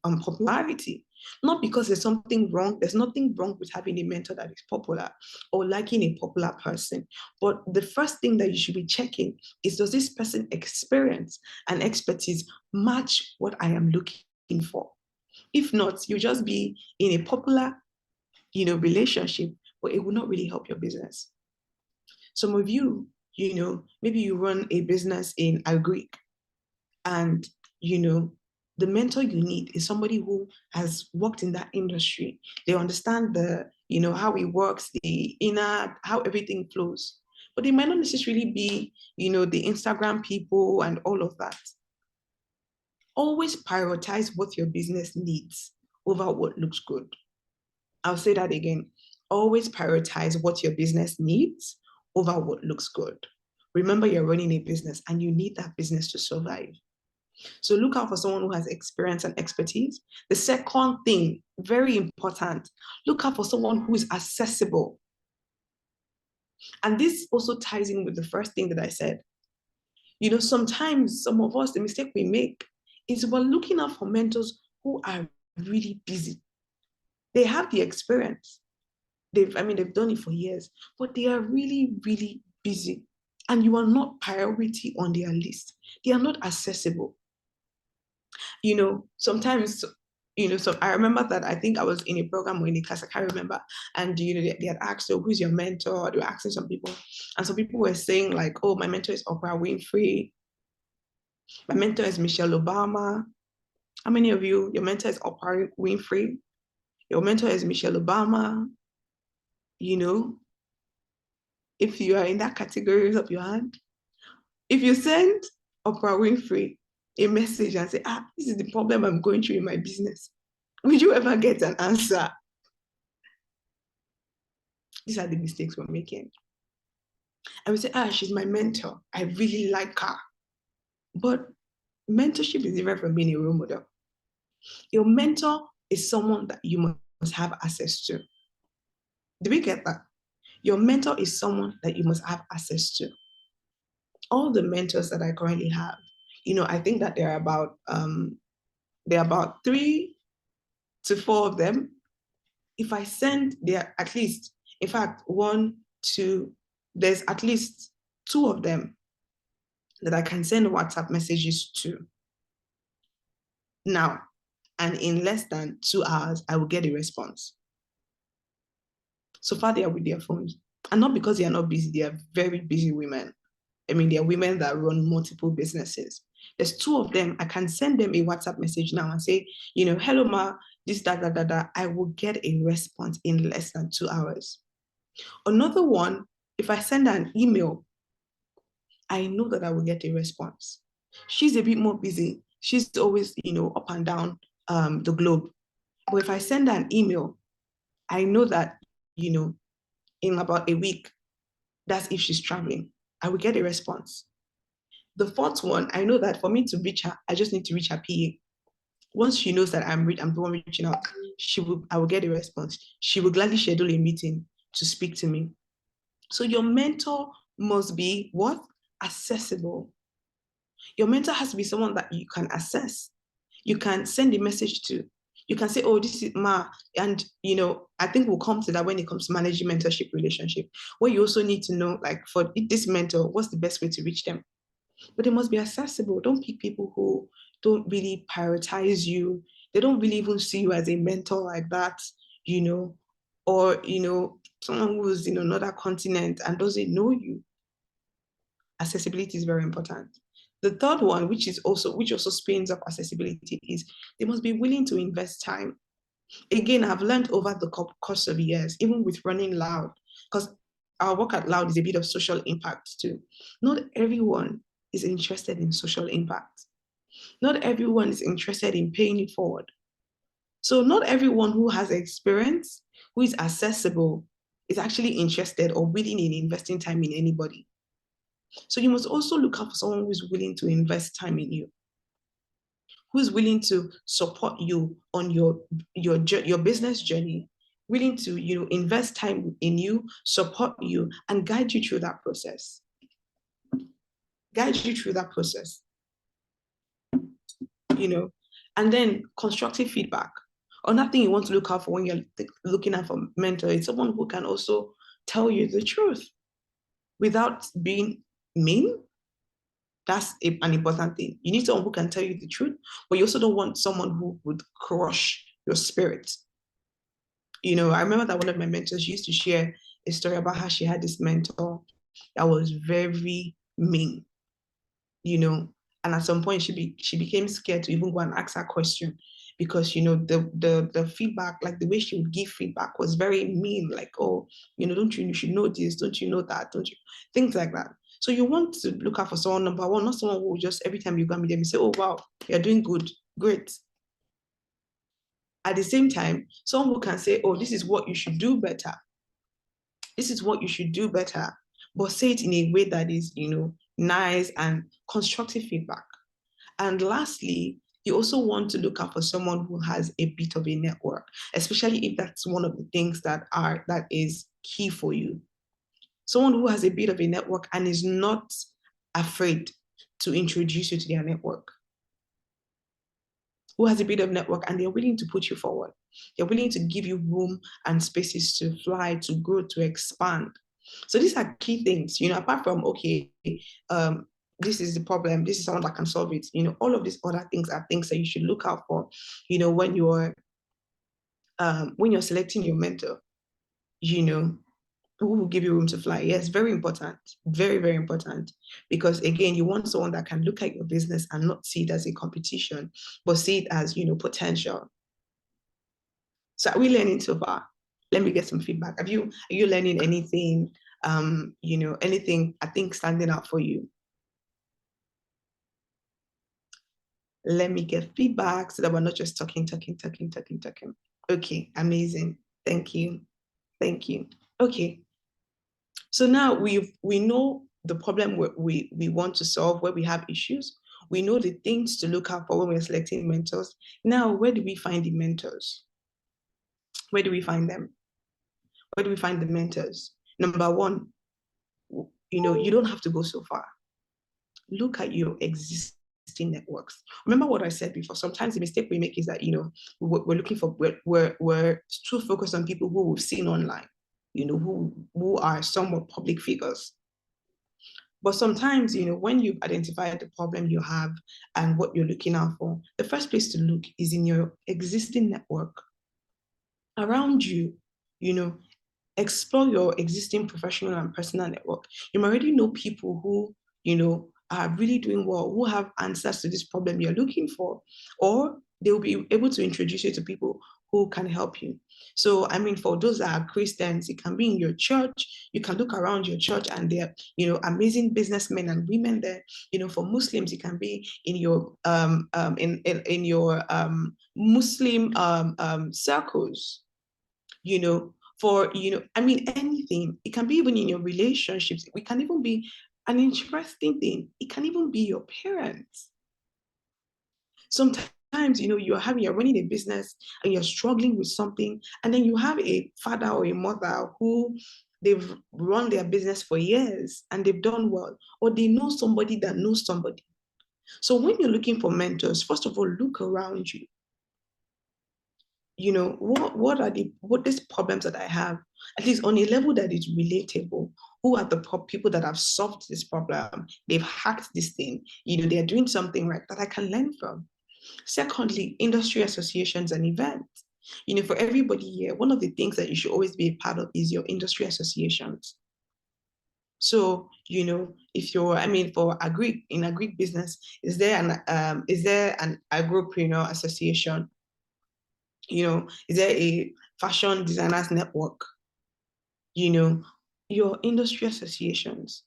popularity. Not because there's something wrong. There's nothing wrong with having a mentor that is popular or liking a popular person. But the first thing that you should be checking is, does this person experience and expertise match what I am looking for? If not, you just be in a popular, you know, relationship, but it will not really help your business. Some of you, you know, maybe you run a business in Agric and, you know, the mentor you need is somebody who has worked in that industry. They understand the, you know, how it works, the inner, how everything flows. But they might not necessarily be, you know, the Instagram people and all of that. Always prioritize what your business needs over what looks good. I'll say that again. Always prioritize what your business needs over what looks good. Remember, you're running a business and you need that business to survive. So look out for someone who has experience and expertise. The second thing, very important, look out for someone who is accessible. And this also ties in with the first thing that I said. You know, sometimes some of us, the mistake we make is we're looking out for mentors who are really busy. They have the experience. They've done it for years, but they are really, really busy. And you are not priority on their list. They are not accessible. You know, sometimes, you know, so I remember that I think I was in a program or in a class, I can't remember. And, you know, they had asked, so who's your mentor? They were asking some people. And some people were saying like, oh, my mentor is Oprah Winfrey. My mentor is Michelle Obama. How many of you, your mentor is Oprah Winfrey? Your mentor is Michelle Obama. You know, if you are in that category, raise up your hand. If you send Oprah Winfrey a message and say, this is the problem I'm going through in my business, would you ever get an answer? These are the mistakes we're making. And we say, she's my mentor. I really like her. But mentorship is different from being a role model. Your mentor is someone that you must have access to. Do we get that? Your mentor is someone that you must have access to. All the mentors that I currently have, you know, I think that there are about 3 to 4 of them. If I send there at least, in fact, 1, 2, there's at least 2 of them that I can send WhatsApp messages to now. And in less than 2 hours, I will get a response. So far, they are with their phones. And not because they are not busy, they are very busy women. I mean, they are women that run multiple businesses. There's 2 of them. I can send them a WhatsApp message now and say, you know, hello, ma, this, that. I will get a response in less than 2 hours. Another one, if I send an email, I know that I will get a response. She's a bit more busy. She's always, you know, up and down the globe. But if I send an email, I know that, you know, in about a week, that's if she's traveling, I will get a response. The 4th one, I know that for me to reach her, I just need to reach her PA. Once she knows that I'm the one reaching out, I will get a response. She will gladly schedule a meeting to speak to me. So your mentor must be what? Accessible. Your mentor has to be someone that you can assess. You can send a message to. You can say, oh, this is Ma. And, I think we'll come to that when it comes to managing mentorship relationship, where you also need to know, like, for this mentor, what's the best way to reach them? But they must be accessible. Don't pick people who don't really prioritize you. They don't really even see you as a mentor like that, or, someone who's in another continent and doesn't know you. Accessibility is very important. The third one, which also spins up accessibility, is they must be willing to invest time. Again, I've learned over the course of years, even with running Loud, because our work at Loud is a bit of social impact too. Not everyone is interested in social impact. Not everyone is interested in paying it forward. So not everyone who has experience, who is accessible, is actually interested or willing in investing time in anybody. So you must also look out for someone who is willing to invest time in you, who is willing to support you on your business journey, willing to invest time in you, support you, and guide you through that process. Guide you through that process. And then constructive feedback. Another thing you want to look out for when you're looking out for a mentor is someone who can also tell you the truth without being mean. That's an important thing. You need someone who can tell you the truth, but you also don't want someone who would crush your spirit. I remember that one of my mentors used to share a story about how she had this mentor that was very mean, and at some point she became scared to even go and ask her question because the feedback, like the way she would give feedback, was very mean, like, oh, don't you should know this, don't you know that, don't you, things like that. So you want to look out for someone, number one, not someone who will just every time you go meet them, you say, oh wow, you're doing good, great. At the same time, someone who can say, oh, this is what you should do better. This is what you should do better, but say it in a way that is, nice and constructive feedback. And lastly, you also want to look out for someone who has a bit of a network, especially if that's one of the things that is key for you. Someone who has a bit of a network and is not afraid to introduce you to their network. Who has a bit of network and they're willing to put you forward. They're willing to give you room and spaces to fly, to grow, to expand. So these are key things, apart from, okay, this is the problem, this is someone that can solve it. All of these other things are things that you should look out for, when you're selecting your mentor, who will give you room to fly. Yes, very important, very, very important. Because again, you want someone that can look at your business and not see it as a competition, but see it as, potential. So are we learning so far? Let me get some feedback. Are you learning anything, anything I think standing out for you? Let me get feedback so that we're not just talking. Okay, amazing. Thank you. Okay. So now we know the problem we want to solve, where we have issues. We know the things to look out for when we're selecting mentors. Now, where do we find the mentors? Where do we find them? Where do we find the mentors? Number one, you don't have to go so far. Look at your existing networks. Remember what I said before. Sometimes the mistake we make is that we're looking for we're too focused on people who we've seen online, who are somewhat public figures. But sometimes, when you've identified the problem you have and what you're looking out for, the first place to look is in your existing network around you. Explore your existing professional and personal network. You already know people who, are really doing well, who have answers to this problem you're looking for, or they'll be able to introduce you to people who can help you. So, for those that are Christians, it can be in your church. You can look around your church and there are, amazing businessmen and women there. For Muslims, it can be in your in your Muslim circles. For anything. It can be even in your relationships. It can even be an interesting thing. It can even be your parents. Sometimes you're running a business and you're struggling with something, and then you have a father or a mother who they've run their business for years and they've done well, or they know somebody that knows somebody. So when you're looking for mentors, first of all, look around you. What are these problems that I have, at least on a level that is relatable? Who are the people that have solved this problem? They've hacked this thing, they're doing something right that I can learn from. Secondly, industry associations and events. For everybody here, one of the things that you should always be a part of is your industry associations. So, if you're, for in agri business, is there an agropreneur association? Is there a fashion designers network? Your industry associations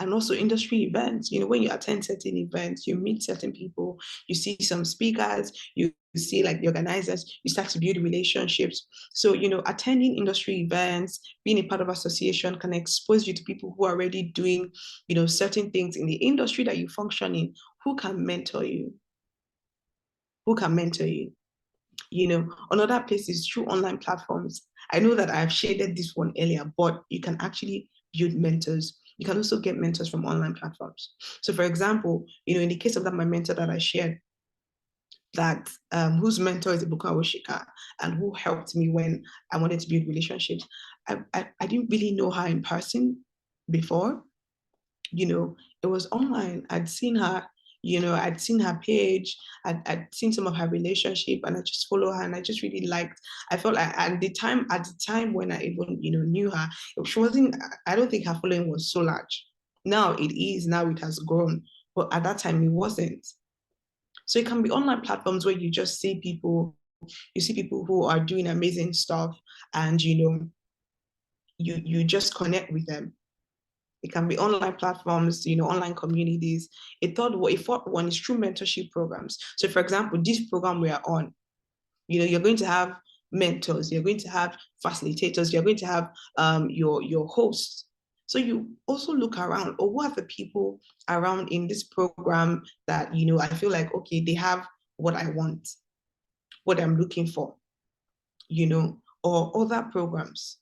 and also industry events. When you attend certain events, you meet certain people, you see some speakers, you see like the organizers, you start to build relationships. So, attending industry events, being a part of association can expose you to people who are already doing, certain things in the industry that you function in, who can mentor you. Who can mentor you? Another place is through online platforms. I know that I've shaded this one earlier, but you can actually build mentors. You can also get mentors from online platforms. So for example, in the case of my mentor that I shared, that whose mentor is Ibuka Oshika and who helped me when I wanted to build relationships. I didn't really know her in person before. It was online. I'd seen her, I'd seen her page, I'd seen some of her relationship, and I just follow her, and I just really liked. I felt like at the time when I even knew her, she wasn't. I don't think her following was so large. Now it is. Now it has grown, but at that time it wasn't. So it can be online platforms where you just see people. You see people who are doing amazing stuff, and you just connect with them. It can be online platforms, online communities. A fourth one is through mentorship programs. So for example, this program we are on, you're going to have mentors, you're going to have facilitators, you're going to have your hosts. So you also look around, or who are the people around in this program that, I feel like, okay, they have what I want, what I'm looking for, or other programs.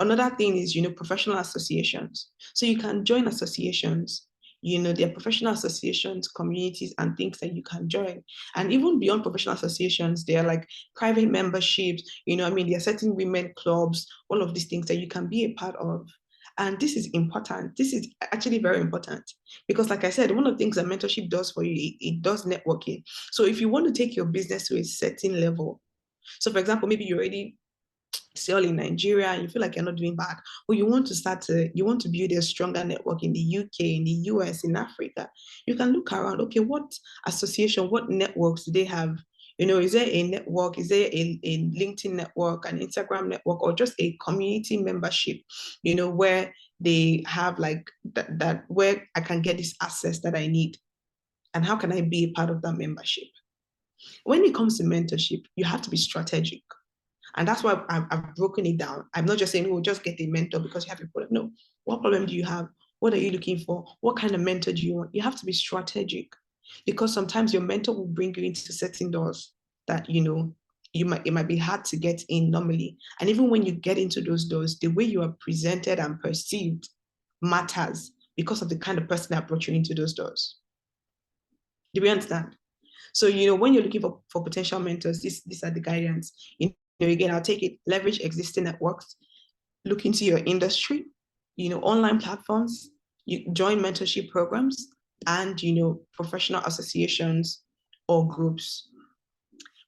Another thing is, professional associations. So you can join associations. There are professional associations, communities, and things that you can join. And even beyond professional associations, there are like private memberships, there are certain women clubs, all of these things that you can be a part of. And this is important. This is actually very important because, like I said, one of the things that mentorship does for you, it does networking. So if you want to take your business to a certain level, so for example, maybe you're already still in Nigeria and you feel like you're not doing bad, or you want to build a stronger network in the UK, in the US, in Africa, you can look around, okay, what association, what networks do they have? Is there a network? Is there a LinkedIn network, an Instagram network, or just a community membership, where they have like that where I can get this access that I need? And how can I be a part of that membership? When it comes to mentorship, you have to be strategic. And that's why I've broken it down. I'm not just saying, oh, just get a mentor because you have a problem. No. What problem do you have? What are you looking for? What kind of mentor do you want? You have to be strategic because sometimes your mentor will bring you into certain doors that, it might be hard to get in normally. And even when you get into those doors, the way you are presented and perceived matters because of the kind of person that brought you into those doors. Do we understand? So, when you're looking for potential mentors, these are the guidance. Again, I'll take it, leverage existing networks, look into your industry, online platforms, you join mentorship programs, and, professional associations or groups.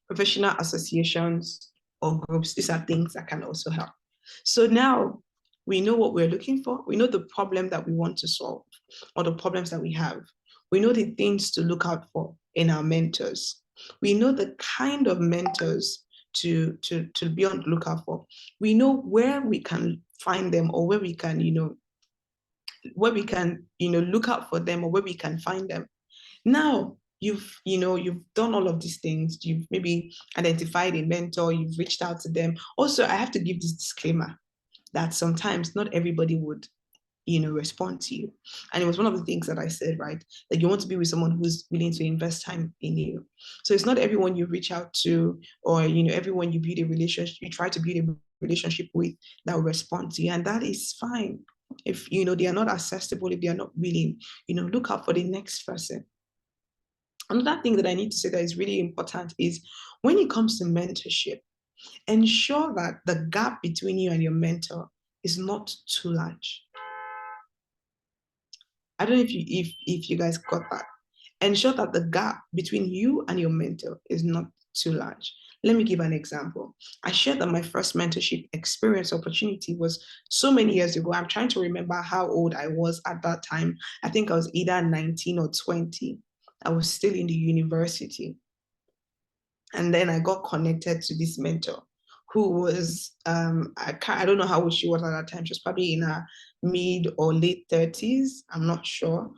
Professional associations or groups, these are things that can also help. So now we know what we're looking for. We know the problem that we want to solve or the problems that we have. We know the things to look out for in our mentors. We know the kind of mentors to be on the lookout for. We know where we can find them or where we can, look out for them or where we can find them. Now you've done all of these things. You've maybe identified a mentor, you've reached out to them. Also, I have to give this disclaimer that sometimes not everybody would respond to you. And it was one of the things that I said, right? That you want to be with someone who's willing to invest time in you. So it's not everyone you reach out to or, everyone you try to build a relationship with that will respond to you. And that is fine. if they are not accessible, if they are not willing, look out for the next person. Another thing that I need to say that is really important is when it comes to mentorship, ensure that the gap between you and your mentor is not too large. I don't know if you guys got that. Ensure that the gap between you and your mentor is not too large. Let me give an example. I shared that my first mentorship experience opportunity was so many years ago. I'm trying to remember how old I was at that time. I think I was either 19 or 20. I was still in the university. And then I got connected to this mentor who was, I don't know how old she was at that time. She was probably in her mid or late 30s. I'm not sure.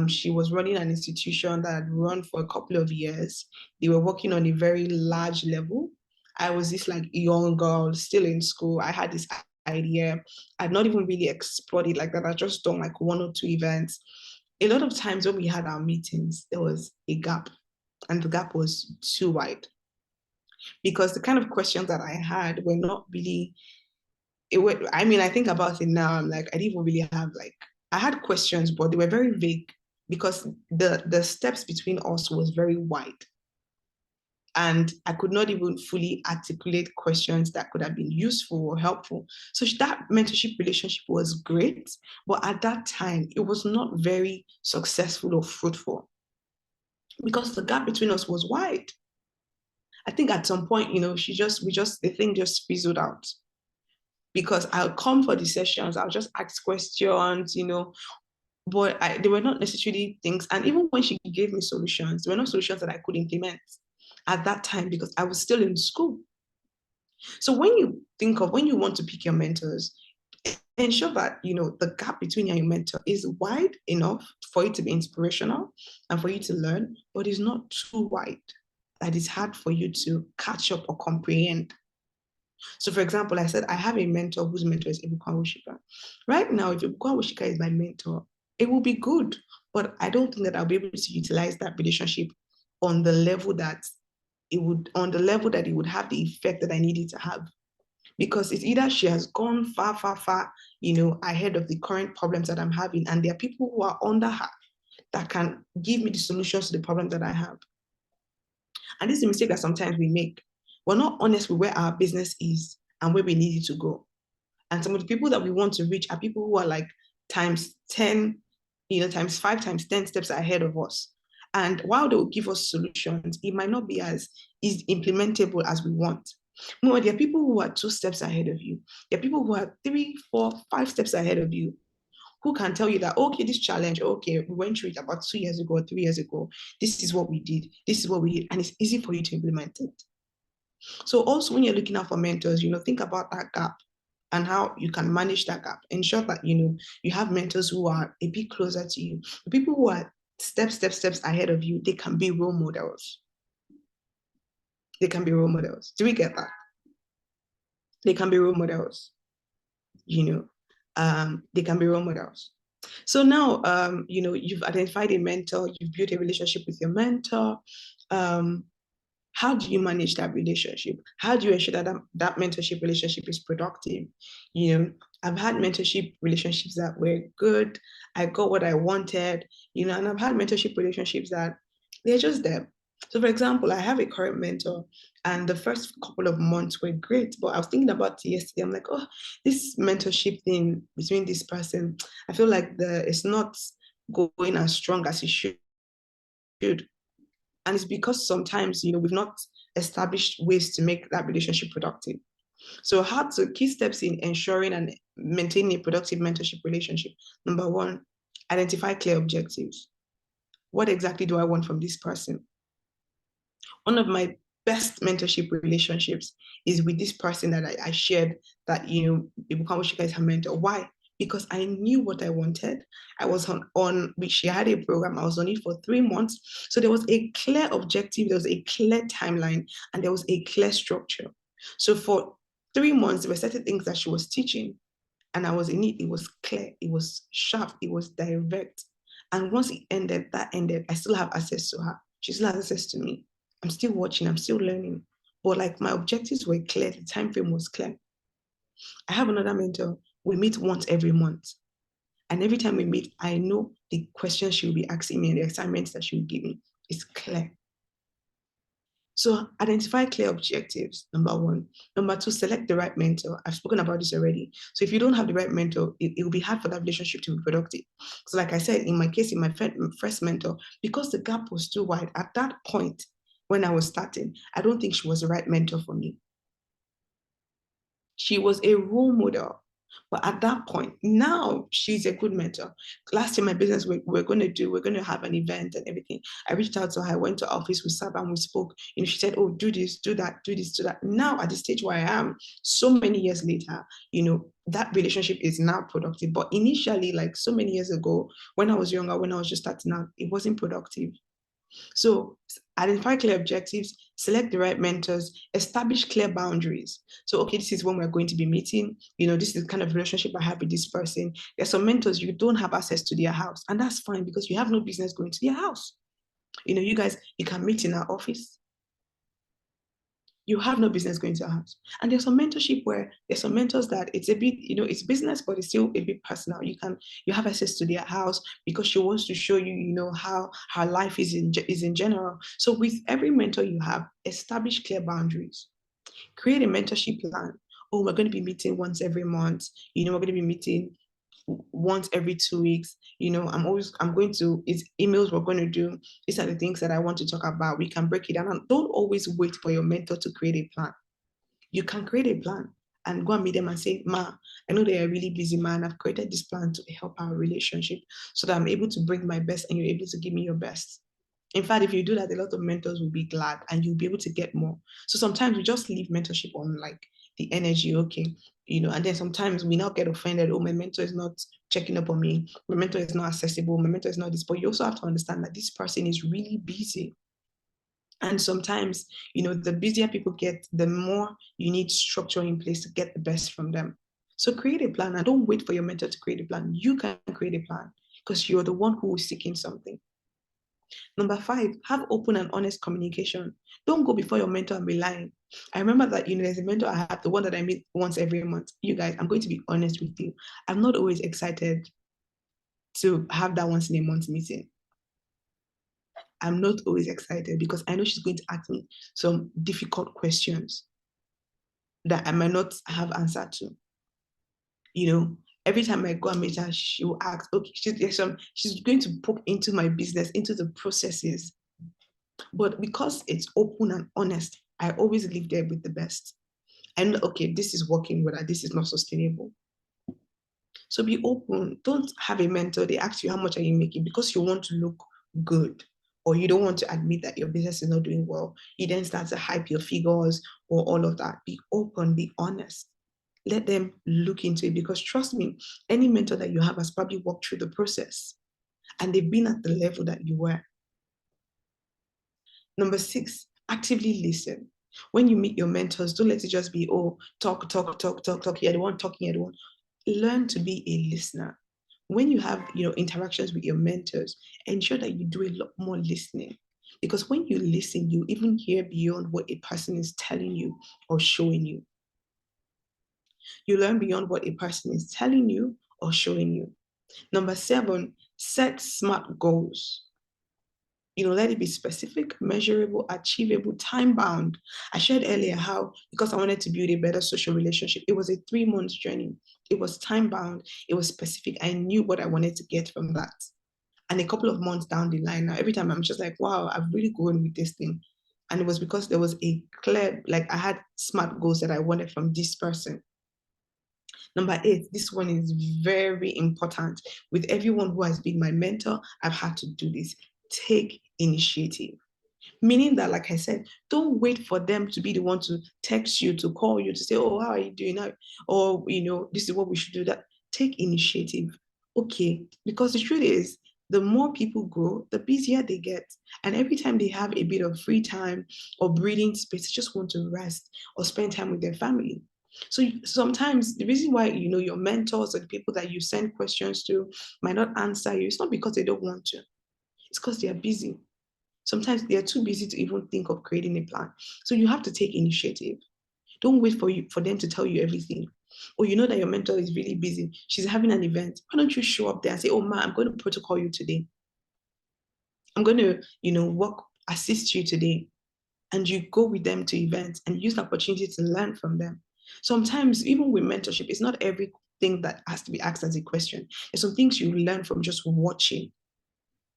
She was running an institution that had run for a couple of years. They were working on a very large level. I was this like young girl still in school. I had this idea. I'd not even really explored it like that. I just done like one or two events. A lot of times when we had our meetings, there was a gap, and the gap was too wide because the kind of questions that I had were not really, I mean, I think about it now, I'm like, I didn't even really have like, I had questions, but they were very vague because the steps between us was very wide. And I could not even fully articulate questions that could have been useful or helpful. So that mentorship relationship was great, but at that time, it was not very successful or fruitful because the gap between us was wide. I think at some point, the thing just fizzled out because I'll come for the sessions, I'll just ask questions, but they were not necessarily things. And even when she gave me solutions, they were not solutions that I could implement at that time because I was still in school. So when you want to pick your mentors, ensure that, the gap between you and your mentor is wide enough for it to be inspirational and for you to learn, but it's not too wide that it's hard for you to catch up or comprehend. So, for example, I said I have a mentor whose mentor is Ebuka Woshika. Right now, if Ebuka Woshika is my mentor, it will be good, but I don't think that I'll be able to utilize that relationship on the level that it would have the effect that I need it to have. Because it's either she has gone far, far, far, ahead of the current problems that I'm having, and there are people who are under her that can give me the solutions to the problems that I have. And this is a mistake that sometimes we make. We're not honest with where our business is and where we need it to go. And some of the people that we want to reach are people who are like times 10, times 5, times 10 steps ahead of us. And while they will give us solutions, it might not be as implementable as we want. No, there are people who are 2 steps ahead of you. There are people who are 3, 4, 5 steps ahead of you who can tell you that, okay, this challenge, okay, we went through it about 2 years ago, 3 years ago. This is what we did. This is what we did. And it's easy for you to implement it. So also when you're looking out for mentors, think about that gap and how you can manage that gap. Ensure that, you have mentors who are a bit closer to you. The people who are steps ahead of you, they can be role models. They can be role models. Do we get that? They can be role models. They can be role models. So now, you've identified a mentor, you've built a relationship with your mentor. How do you manage that relationship? How do you ensure that mentorship relationship is productive? I've had mentorship relationships that were good. I got what I wanted, and I've had mentorship relationships that they're just there. So, for example, I have a current mentor, and the first couple of months were great. But I was thinking about it yesterday. I'm like, oh, this mentorship thing between this person, I feel like it's not going as strong as it should. And it's because sometimes, we've not established ways to make that relationship productive. So key steps in ensuring and maintaining a productive mentorship relationship. Number 1, identify clear objectives. What exactly do I want from this person? One of my best mentorship relationships is with this person that I shared that, Ibuka Woshika is her mentor. Why? Because I knew what I wanted. I was on which she had a program. I was on it for 3 months. So there was a clear objective, there was a clear timeline, and there was a clear structure. So for 3 months, there were certain things that she was teaching, and I was in it. It was clear, it was sharp, it was direct. And once that ended, I still have access to her. She still has access to me. I'm still watching, I'm still learning. But like my objectives were clear, the time frame was clear. I have another mentor. We meet once every month. And every time we meet, I know the questions she will be asking me and the assignments that she will give me is clear. So identify clear objectives, number one. Number two, select the right mentor. I've spoken about this already. So if you don't have the right mentor, it will be hard for that relationship to be productive. So like I said, in my case, in my first mentor, because the gap was too wide, at that point when I was starting, I don't think she was the right mentor for me. She was a role model. But at that point, now she's a good mentor. Last year, my business, we're going to have an event and everything. I reached out to her. I went to office, we sat and we spoke. She said, oh, do this, do that, do this, do that. Now, at the stage where I am, so many years later, that relationship is now productive. But initially, like so many years ago, when I was younger, when I was just starting out, it wasn't productive. So identify clear objectives, select the right mentors, establish clear boundaries. So, okay, this is when we're going to be meeting. This is the kind of relationship I have with this person. There's some mentors you don't have access to their house, and that's fine because you have no business going to their house. You guys, you can meet in our office. You have no business going to a house. And there's some mentorship where there's some mentors that it's a bit, it's business, but it's still a bit personal. You have access to their house because she wants to show you, how her life is in general. So with every mentor you have, establish clear boundaries. Create a mentorship plan. Oh, we're going to be meeting once every month. We're going to be meeting once every 2 weeks. I'm going to, it's emails we're going to do. These are the things that I want to talk about. We can break it down. And don't always wait for your mentor to create a plan. You can create a plan and go and meet them and say, Ma, I know they are really busy, man. I've created this plan to help our relationship so that I'm able to bring my best and you're able to give me your best. In fact, if you do that, a lot of mentors will be glad and you'll be able to get more. So sometimes we just leave mentorship on like the energy, okay, and then sometimes we now get offended. Oh, my mentor is not checking up on me. My mentor is not accessible. My mentor is not this. But you also have to understand that this person is really busy. And sometimes, the busier people get, the more you need structure in place to get the best from them. So create a plan and don't wait for your mentor to create a plan. You can create a plan because you're the one who is seeking something. Number 5, have open and honest communication. Don't go before your mentor and be lying. I remember that, there's a mentor I have, the one that I meet once every month. You guys, I'm going to be honest with you. I'm not always excited to have that once in a month meeting. I'm not always excited because I know she's going to ask me some difficult questions that I might not have answered to. Every time I go and meet her, she will ask, okay, she's going to poke into my business, into the processes. But because it's open and honest, I always leave there with the best. And okay, this is working, whether this is not sustainable. So be open. Don't have a mentor. They ask you how much are you making because you want to look good or you don't want to admit that your business is not doing well. You then start to hype your figures or all of that. Be open, be honest. Let them look into it because trust me, any mentor that you have has probably walked through the process and they've been at the level that you were. Number 6, actively listen. When you meet your mentors, don't let it just be, oh, talk. You're the one talking, you're the one. Learn to be a listener. When you have, interactions with your mentors, ensure that you do a lot more listening. Because when you listen, you even hear beyond what a person is telling you or showing you. You learn beyond what a person is telling you or showing you. Number 7, set smart goals. Let it be specific, measurable, achievable, time-bound. I shared earlier how, because I wanted to build a better social relationship, it was a 3-month journey. It was time-bound. It was specific. I knew what I wanted to get from that. And a couple of months down the line, now every time I'm just like, wow, I've really grown with this thing. And it was because there was a clear, like I had smart goals that I wanted from this person. Number 8, this one is very important. With everyone who has been my mentor, I've had to do this. Take initiative. Meaning that, like I said, don't wait for them to be the one to text you, to call you, to say, oh, how are you doing now? Or, this is what we should do. That take initiative. Okay, because the truth is, the more people grow, the busier they get. And every time they have a bit of free time or breathing space, they just want to rest or spend time with their family. So sometimes the reason why, your mentors or the people that you send questions to might not answer you, it's not because they don't want to. It's because they are busy. Sometimes they are too busy to even think of creating a plan. So you have to take initiative. Don't wait for them to tell you everything. Or you know that your mentor is really busy. She's having an event. Why don't you show up there and say, oh, ma, I'm going to protocol you today. I'm going to, assist you today. And you go with them to events and use the opportunity to learn from them. Sometimes, even with mentorship, it's not everything that has to be asked as a question. There's some things you learn from just watching,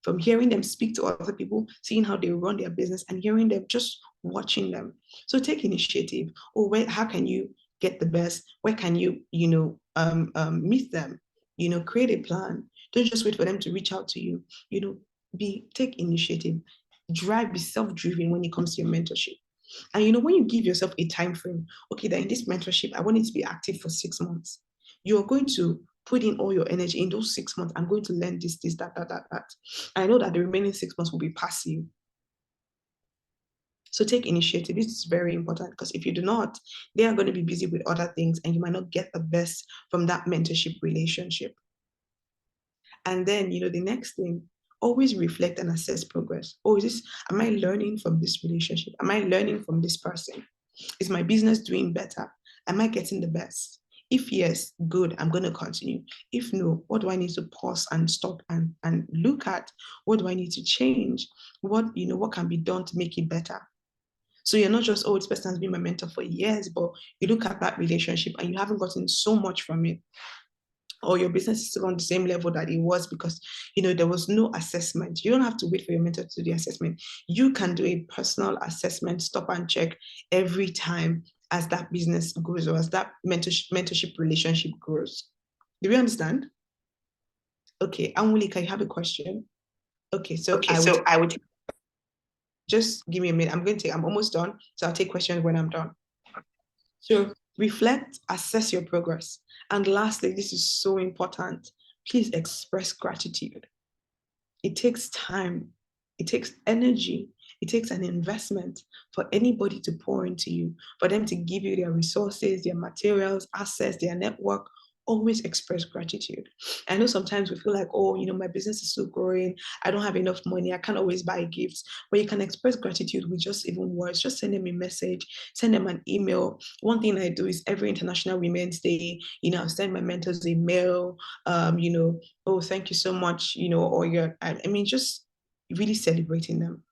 from hearing them speak to other people, seeing how they run their business, and hearing them, just watching them. So take initiative. Or how can you get the best? Where can you, meet them? Create a plan. Don't just wait for them to reach out to you. Take initiative. Be self-driven when it comes to your mentorship. And when you give yourself a time frame, okay, that in this mentorship, I want it to be active for 6 months. You're going to put in all your energy in those 6 months. I'm going to learn this, that, that. I know that the remaining 6 months will be passive. So take initiative. This is very important, because if you do not, they are going to be busy with other things and you might not get the best from that mentorship relationship. And then, the next thing, always reflect and assess progress. Am I learning from this relationship? Am I learning from this person? Is my business doing better? Am I getting the best? If yes, good, I'm going to continue. If no, what do I need to pause and stop and look at? What do I need to change? What can be done to make it better? So you're not just, oh, this person has been my mentor for years, but you look at that relationship and you haven't gotten so much from it. Or your business is still on the same level that it was because, there was no assessment. You don't have to wait for your mentor to do the assessment. You can do a personal assessment, stop and check every time as that business grows or as that mentorship relationship grows. Do we understand? Okay, Anwulika, you have a question? Okay, so I would just give me a minute. I'm almost done. So I'll take questions when I'm done. So reflect, assess your progress. And lastly, this is so important. Please express gratitude. It takes time. It takes energy. It takes an investment for anybody to pour into you, for them to give you their resources, their materials, assets, their network. Always express gratitude. I know sometimes we feel like, oh, my business is still growing. I don't have enough money. I can't always buy gifts. But you can express gratitude with just even words. Just send them a message, send them an email. One thing I do is every International Women's Day, I'll send my mentors a mail, oh, thank you so much, or just really celebrating them.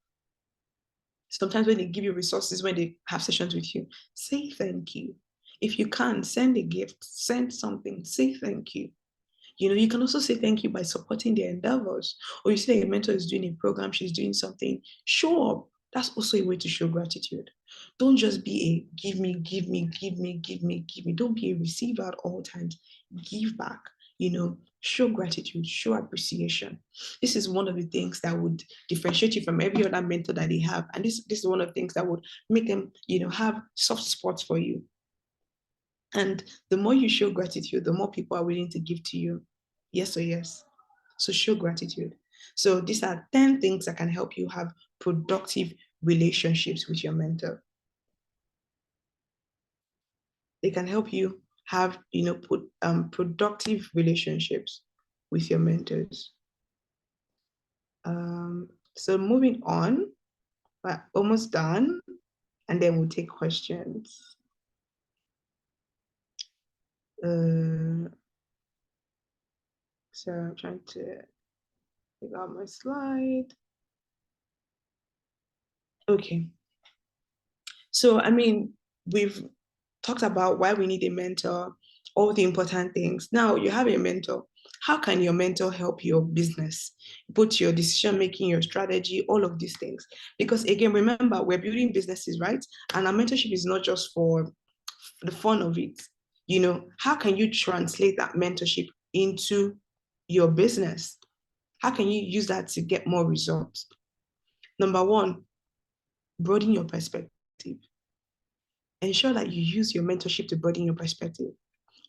Sometimes when they give you resources, when they have sessions with you, say thank you. If you can, send a gift, send something, say thank you. You can also say thank you by supporting their endeavors. Or you see that your mentor is doing a program, she's doing something, show up. That's also a way to show gratitude. Don't just be a give me, give me, give me, give me, give me. Don't be a receiver at all times. Give back, show gratitude, show appreciation. This is one of the things that would differentiate you from every other mentor that they have. And this is one of the things that would make them, have soft spots for you. And the more you show gratitude, the more people are willing to give to you. Yes or yes. So show gratitude. So these are 10 things that can help you have productive relationships with your mentor. They can help you have, productive relationships with your mentors. So moving on, we're almost done, and then we'll take questions. So I'm trying to take out my slide. Okay. So, we've talked about why we need a mentor, all the important things. Now you have a mentor. How can your mentor help your business, put your decision making, your strategy, all of these things? Because again, remember, we're building businesses, right? And our mentorship is not just for the fun of it. How can you translate that mentorship into your business? How can you use that to get more results? Number one, broaden your perspective. Ensure that you use your mentorship to broaden your perspective.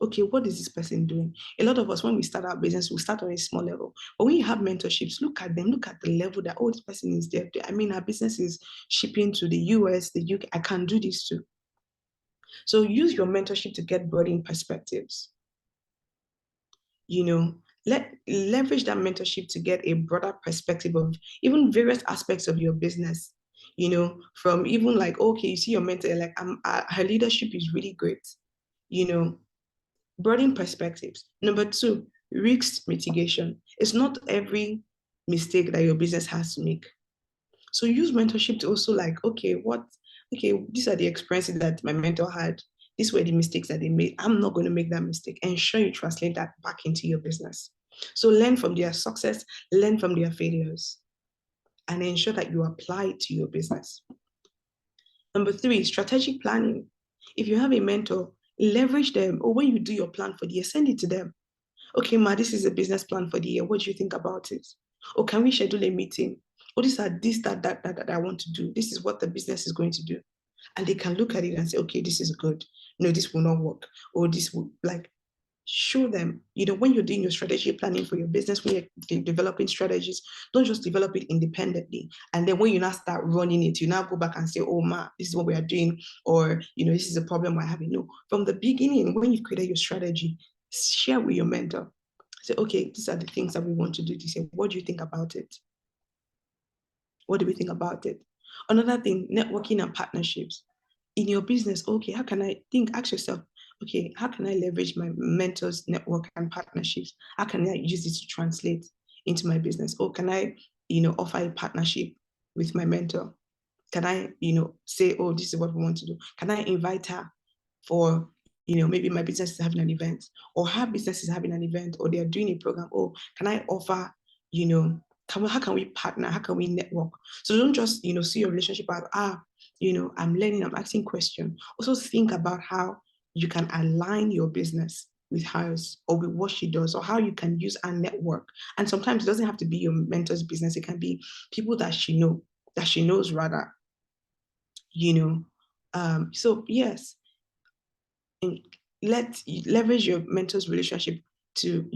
Okay, what is this person doing? A lot of us, when we start our business, we start on a small level. But when you have mentorships, look at them, look at the level that, oh, this person is there. Our business is shipping to the US, the UK. I can do this too. So use your mentorship to get broadening perspectives. Leverage that mentorship to get a broader perspective of even various aspects of your business. From even like, okay, you see your mentor, like her leadership is really great. Broaden perspectives. Number two, risk mitigation. It's not every mistake that your business has to make. So use mentorship to also like, okay, these are the experiences that my mentor had. These were the mistakes that they made. I'm not going to make that mistake. Ensure you translate that back into your business. So learn from their success, learn from their failures, and ensure that you apply it to your business. Number three, strategic planning. If you have a mentor, leverage them, or when you do your plan for the year, send it to them. Okay, Ma, this is a business plan for the year. What do you think about it? Or can we schedule a meeting? Or these are this, that I want to do. This is what the business is going to do. And they can look at it and say, okay, this is good. No, this will not work. Or this will, like, show them, when you're doing your strategy planning for your business, when you're developing strategies, don't just develop it independently. And then when you now start running it, you now go back and say, oh, Ma, this is what we are doing. Or, this is a problem we're having. No, from the beginning, when you've created your strategy, share with your mentor. Say, okay, these are the things that we want to do this year. What do you think about it? What do we think about it? Another thing, networking and partnerships. In your business, okay, ask yourself, okay, how can I leverage my mentor's network and partnerships? How can I use it to translate into my business? Or can I, offer a partnership with my mentor? Can I, say, oh, this is what we want to do? Can I invite her for, maybe my business is having an event, or her business is having an event, or they're doing a program? Or can I offer, how can we partner? How can we network? So don't just, see your relationship as, I'm learning, I'm asking questions. Also think about how you can align your business with hers or with what she does, or how you can use our network. And sometimes it doesn't have to be your mentor's business. It can be people that she knows rather, So yes, and leverage your mentor's relationship to,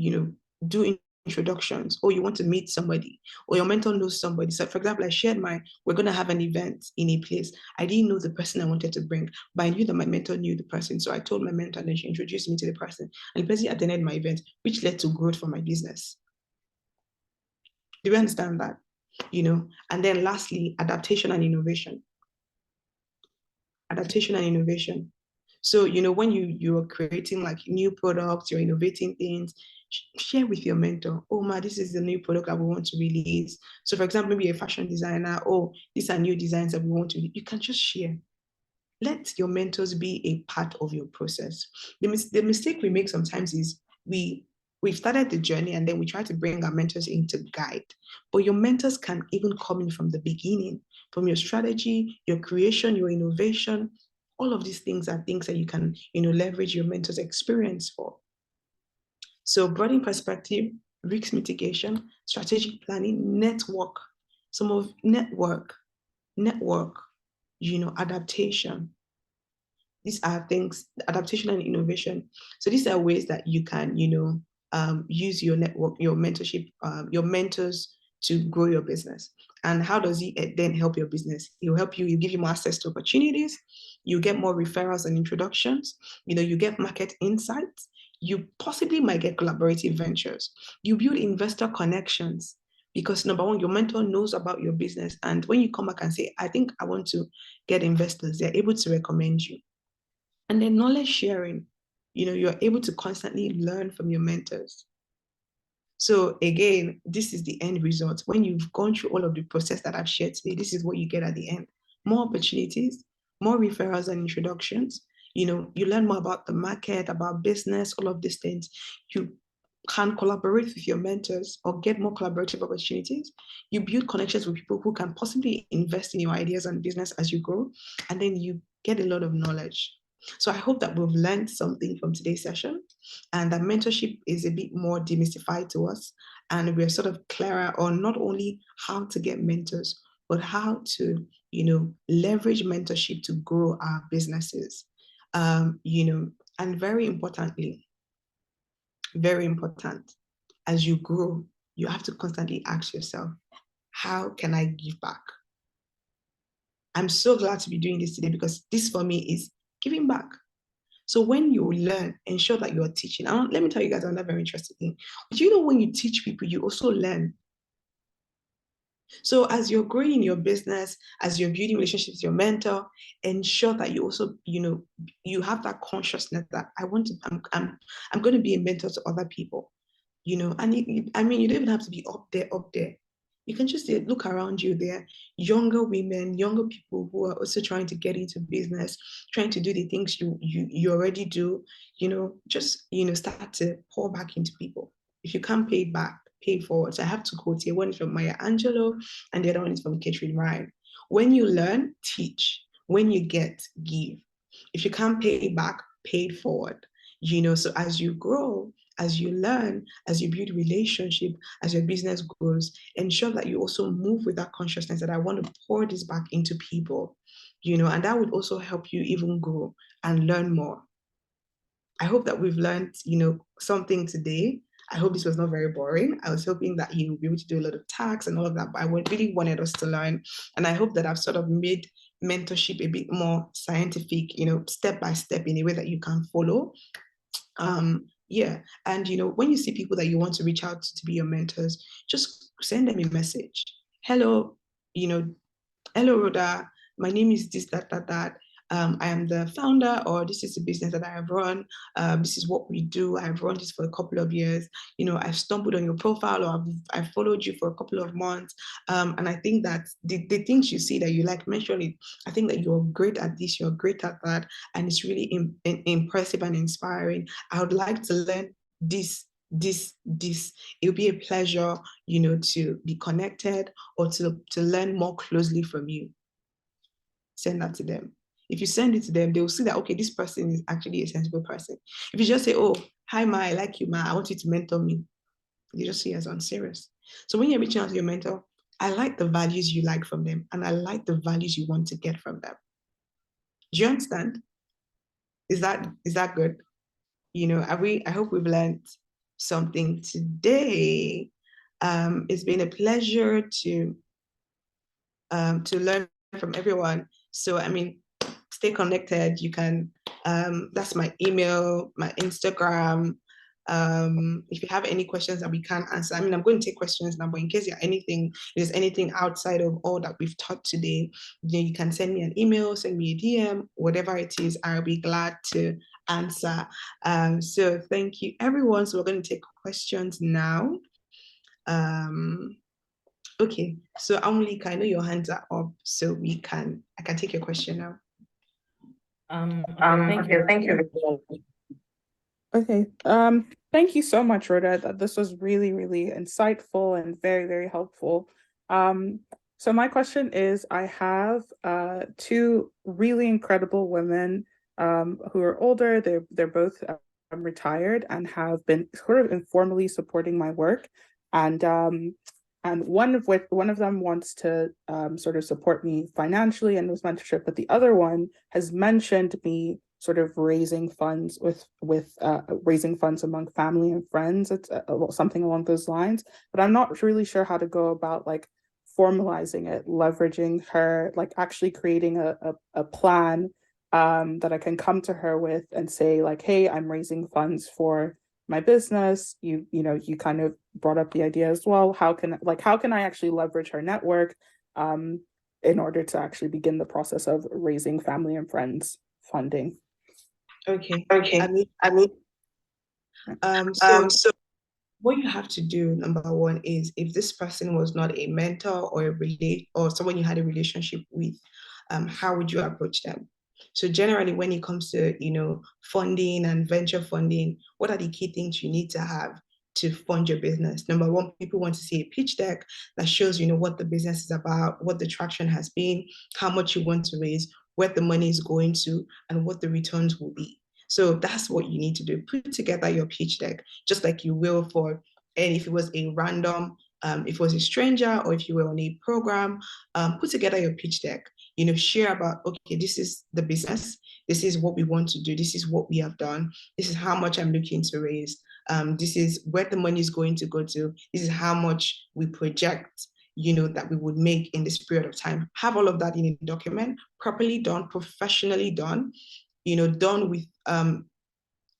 do introductions, or you want to meet somebody, or your mentor knows somebody. So for example, I shared we're going to have an event in a place. I didn't know the person I wanted to bring, but I knew that my mentor knew the person. So I told my mentor, and then she introduced me to the person, and the person attended my event, which led to growth for my business. Do you understand that? And then lastly, adaptation and innovation. So, when you're creating like new products, you're innovating things, share with your mentor. Oh, Ma, this is the new product that we want to release. So, for example, maybe a fashion designer, oh, these are new designs that we want to, you can just share. Let your mentors be a part of your process. The mistake we make sometimes is we've started the journey and then we try to bring our mentors in to guide. But your mentors can even come in from the beginning, from your strategy, your creation, your innovation. All of these things are things that you can, leverage your mentor's experience for. So broadening perspective, risk mitigation, strategic planning, network, adaptation. These are things, adaptation and innovation. So these are ways that you can, use your network, your mentorship, your mentors to grow your business. And how does it then help your business? He'll help you, give you more access to opportunities, you get more referrals and introductions, you get market insights, you possibly might get collaborative ventures, you build investor connections, because number one, your mentor knows about your business. And when you come back and say, I think I want to get investors, they're able to recommend you. And then knowledge sharing, you're able to constantly learn from your mentors. So again, this is the end result. When you've gone through all of the process that I've shared today, this is what you get at the end. More opportunities, more referrals and introductions. You learn more about the market, about business, all of these things. You can collaborate with your mentors or get more collaborative opportunities. You build connections with people who can possibly invest in your ideas and business as you grow. And then you get a lot of knowledge. So I hope that we've learned something from today's session, and that mentorship is a bit more demystified to us, and we're sort of clearer on not only how to get mentors, but how to, leverage mentorship to grow our businesses. And very importantly, very important, as you grow, you have to constantly ask yourself, how can I give back? I'm so glad to be doing this today, because this for me is giving back. So when you learn, ensure that you're teaching. Let me tell you guys another very interesting thing. But when you teach people, you also learn. So as you're growing in your business, as you're building relationships with your mentor, ensure that you also, you have that consciousness that I'm going to be a mentor to other people, and I mean, you don't even have to be up there. You can just look around you. There are younger women, younger people who are also trying to get into business, trying to do the things you already do. Just start to pour back into people. If you can't pay it back, pay it forward. So I have to quote here. One is from Maya Angelou, and the other one is from Catherine Ryan. When you learn, teach. When you get, give. If you can't pay it back, pay it forward. So as you grow, as you learn, as you build relationship, as your business grows, ensure that you also move with that consciousness that I want to pour this back into people, and that would also help you even grow and learn more. I hope that we've learned, something today. I hope this was not very boring. I was hoping that you'll be able to do a lot of tasks and all of that, but I really wanted us to learn. And I hope that I've sort of made mentorship a bit more scientific, step by step in a way that you can follow. Yeah. And when you see people that you want to reach out to be your mentors, just send them a message. Hello, hello, Rhoda. My name is this, that. I am the founder, or this is the business that I have run. This is what we do. I've run this for a couple of years. I've stumbled on your profile, or I've followed you for a couple of months. And I think that the things you see that you like, mention it. I think that you're great at this, you're great at that. And it's really impressive and inspiring. I would like to learn this. It'll be a pleasure, to be connected or to learn more closely from you. Send that to them. If you send it to them, they'll see that, okay, this person is actually a sensible person. If you just say, oh, hi, Ma, I like you, Ma, I want you to mentor me, they just see as unserious. So when you're reaching out to your mentor, I like the values you like from them, and I like the values you want to get from them. Do you understand? Is that good? I hope we've learned something today. It's been a pleasure to learn from everyone. So, I mean, stay connected. You can, that's my email, my Instagram. If you have any questions that we can't answer, I mean, I'm going to take questions now, but in case there's anything outside of all that we've taught today, you can send me an email, send me a DM, whatever it is, I'll be glad to answer. So thank you, everyone. So we're going to take questions now. Okay, so Amulika, I know your hands are up, so I can take your question now. Okay, thank you. Okay, thank you so much, Rhoda. This was really, really insightful and very, very helpful. So my question is, I have two really incredible women who are older. They're both retired and have been sort of informally supporting my work, and one of them wants to sort of support me financially and with mentorship, but the other one has mentioned me sort of raising funds with raising funds among family and friends. It's something along those lines, but I'm not really sure how to go about like formalizing it, leveraging her, like actually creating a plan that I can come to her with and say like, hey, I'm raising funds for my business. You kind of brought up the idea as well. How can I actually leverage her network in order to actually begin the process of raising family and friends funding? Okay. Okay. So what you have to do, number one, is if this person was not a mentor or or someone you had a relationship with, how would you approach them? So generally, when it comes to funding and venture funding, what are the key things you need to have to fund your business? Number one, people want to see a pitch deck that shows what the business is about, what the traction has been, how much you want to raise, where the money is going to, and what the returns will be. So that's what you need to do. Put together your pitch deck, just like you will for, and if it was a random, if it was a stranger, or if you were on a program, put together your pitch deck. Share about, okay, this is the business, this is what we want to do, this is what we have done, this is how much I'm looking to raise, this is where the money is going to go to, this is how much we project that we would make in this period of time. Have all of that in a document, properly done, professionally done, done with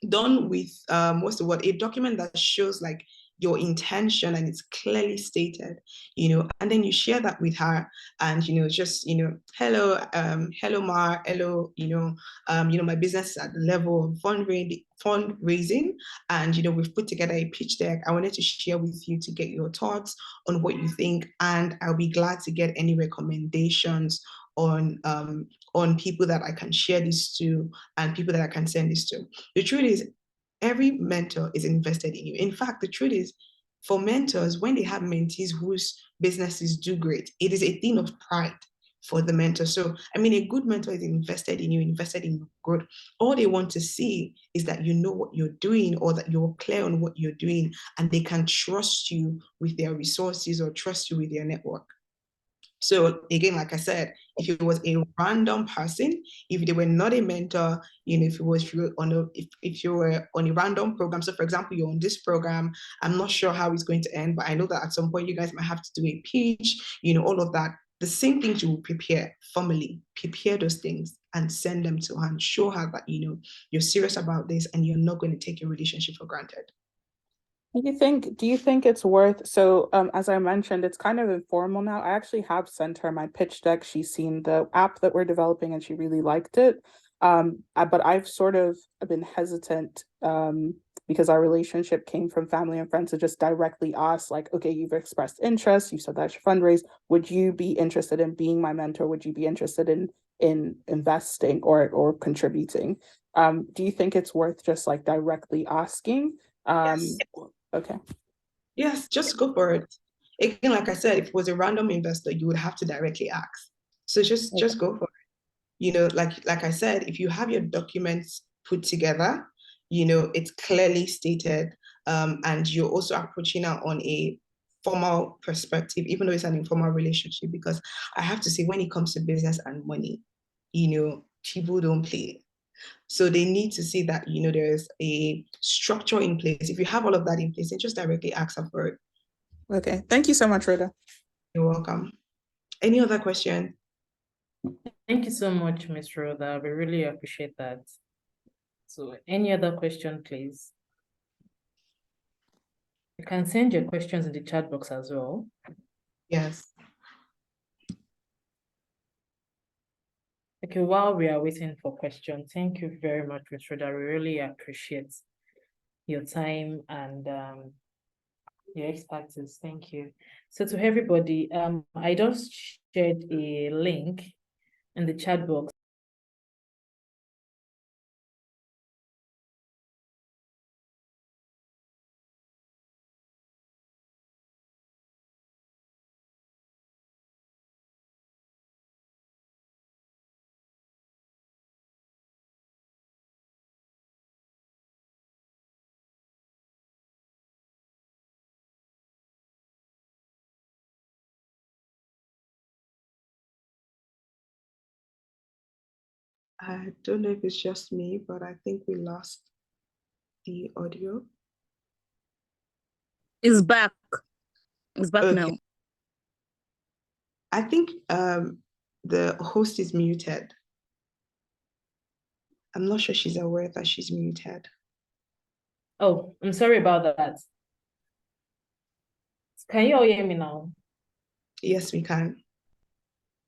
what's the word, a document that shows like your intention and it's clearly stated, and then you share that with her and, just, hello, hello, Ma, hello, my business is at the level of fundraising, and, we've put together a pitch deck. I wanted to share with you to get your thoughts on what you think, and I'll be glad to get any recommendations on people that I can share this to and people that I can send this to. The truth is, every mentor is invested in you. In fact, the truth is, for mentors, when they have mentees whose businesses do great, it is a thing of pride for the mentor. So, I mean, a good mentor is invested in you, invested in your growth. All they want to see is that you know what you're doing, or that you're clear on what you're doing, and they can trust you with their resources or trust you with their network. So again, like I said, if it was a random person, if they were not a mentor, if you were on a random program. So for example, you're on this program, I'm not sure how it's going to end, but I know that at some point you guys might have to do a pitch, all of that. The same things you will prepare formally, prepare those things and send them to her and show her that, you're serious about this and you're not going to take your relationship for granted. Do you think it's worth, so as I mentioned, it's kind of informal now. I actually have sent her my pitch deck. She's seen the app that we're developing and she really liked it. But I've sort of been hesitant because our relationship came from family and friends to just directly ask, like, okay, you've expressed interest, you said that you fundraise. Would you be interested in being my mentor? Would you be interested in investing or contributing? Do you think it's worth just like directly asking? Yes. Okay. Yes, just go for it. Again, like I said, if it was a random investor, you would have to directly ask. So just go for it. Like I said, if you have your documents put together, it's clearly stated, and you're also approaching her on a formal perspective, even though it's an informal relationship, because I have to say, when it comes to business and money, people don't play. So they need to see that, there's a structure in place. If you have all of that in place, then just directly ask her for it. Okay. Thank you so much, Rhoda. You're welcome. Any other question? Thank you so much, Ms. Rhoda. We really appreciate that. So any other question, please? You can send your questions in the chat box as well. Yes. Okay, while we are waiting for questions, thank you very much, Ms. Rhoda. We really appreciate your time and your expertise. Thank you. So to everybody, I just shared a link in the chat box. I don't know if it's just me, but I think we lost the audio. It's back. It's back Okay. now. I think the host is muted. I'm not sure she's aware that she's muted. Oh, I'm sorry about that. Can you all hear me now? Yes, we can.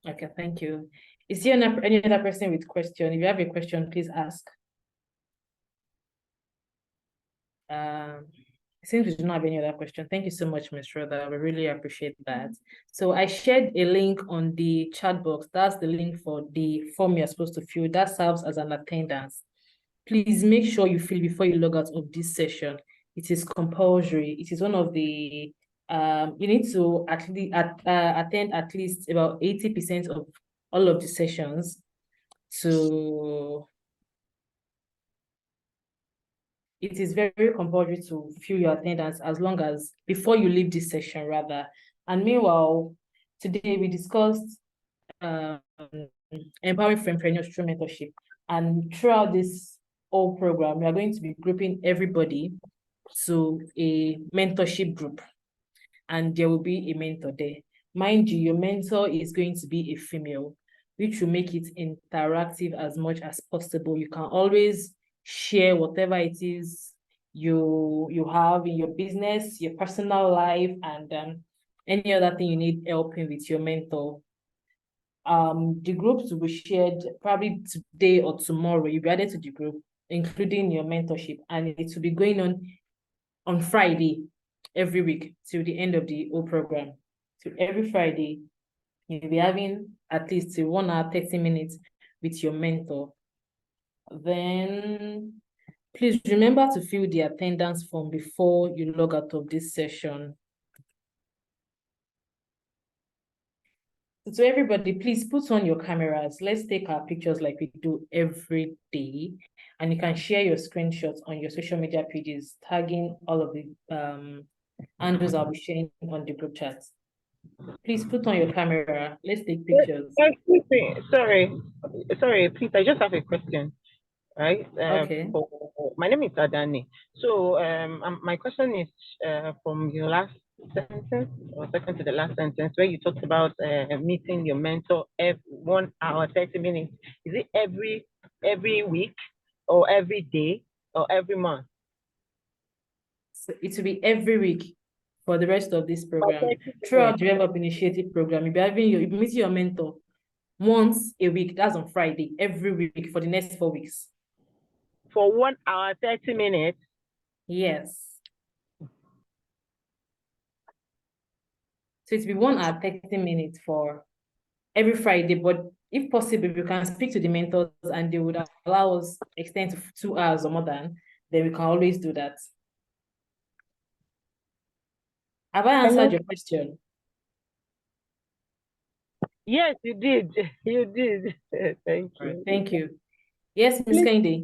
Okay, thank you. Is there any other person with question? If you have a question, please ask. Since we do not have any other question, thank you so much, Ms. Rhoda. We really appreciate that. So I shared a link on the chat box. That's the link for the form you're supposed to fill. That serves as an attendance. Please make sure you fill before you log out of this session. It is compulsory. It is one of the you need to actually attend at least about 80% of all of the sessions to. It is very compulsory to fill your attendance as long as before you leave this session, rather. And meanwhile, today we discussed empowering Fempreneurs through mentorship. And throughout this whole program, we are going to be grouping everybody to a mentorship group. And there will be a mentor there. Mind you, your mentor is going to be a female, which will make it interactive as much as possible. You can always share whatever it is you have in your business, your personal life, and any other thing you need helping with your mentor. The groups will be shared probably today or tomorrow. You'll be added to the group, including your mentorship, and it will be going on Friday every week till the end of the whole program. So every Friday, you'll be having at least 1 hour, 30 minutes with your mentor. Then please remember to fill the attendance form before you log out of this session. So everybody, please put on your cameras. Let's take our pictures like we do every day. And you can share your screenshots on your social media pages, tagging all of the handles I'll be sharing on the group chat. Please put on your camera. Let's take pictures. Sorry, please, I just have a question, right? Okay. My name is Adani. So my question is from your last sentence, or second to the last sentence, where you talked about meeting your mentor every 1 hour, 30 minutes. Is it every week, or every day, or every month? So it will be every week for the rest of this program. Throughout the Revup Initiative program, you'll be meeting your mentor once a week. That's on Friday, every week for the next 4 weeks. For 1 hour, 30 minutes? Yes. So it'll be 1 hour, 30 minutes for every Friday, but if possible, we can speak to the mentors and they would allow us extend to 2 hours or more than, then we can always do that. Have I answered your question? Yes, you did. You did. Thank you. Right, thank you. Yes, Ms. Kende.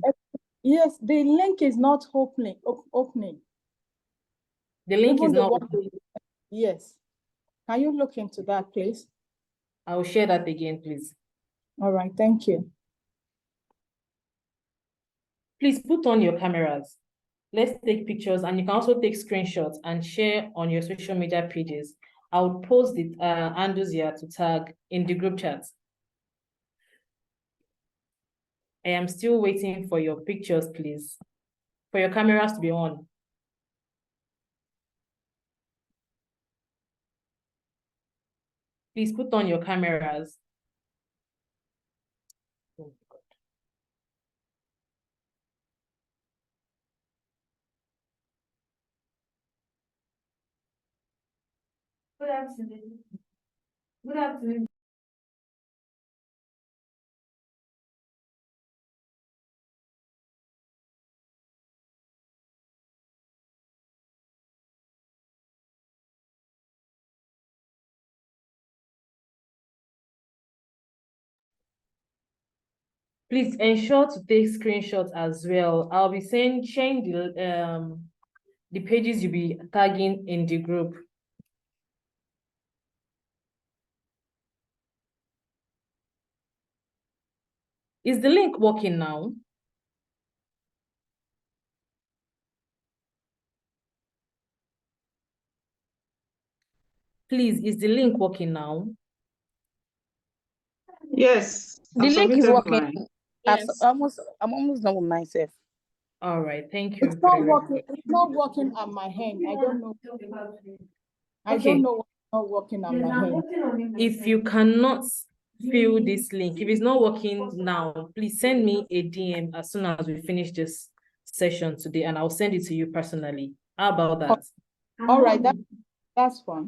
Yes, the link is not opening. The link is not opening. Yes. Can you look into that, please? I will share that again, please. All right, thank you. Please put on your cameras. Let's take pictures, and you can also take screenshots and share on your social media pages. I will post the handles here to tag in the group chat. I am still waiting for your pictures, please, for your cameras to be on. Please put on your cameras. Oh, God. Good afternoon. Good afternoon. Please ensure to take screenshots as well. I'll be sharing the pages you'll be tagging in the group. Is the link working now? Please, is the link working now? Yes. The link is working. Mine. Yes. I'm almost done with myself. All right, thank you. It's not working. It's not working on my hand. I don't know. I don't know what's not working on my hand. If you cannot fill this link, if it's not working now, please send me a DM as soon as we finish this session today, and I'll send it to you personally. How about that? All right, that's fine.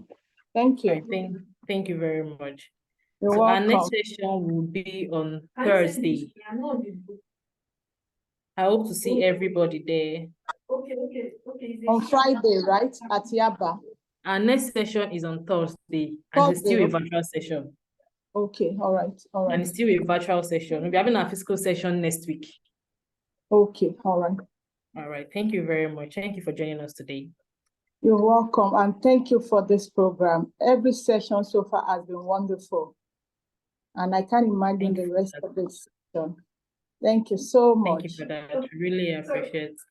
Thank you. Right, thank you very much. You're so welcome. Our next session will be on Thursday. I hope to see everybody there. On Friday, right? At Yaba. Our next session is on Thursday, and it's still a virtual session. Okay, all right, all right. And it's still a virtual session. We'll be having our physical session next week. Okay, all right. All right, thank you very much. Thank you for joining us today. You're welcome, and thank you for this program. Every session so far has been wonderful, and I can't imagine the rest of this session. Thank you so much. Thank you for that. Really appreciate it.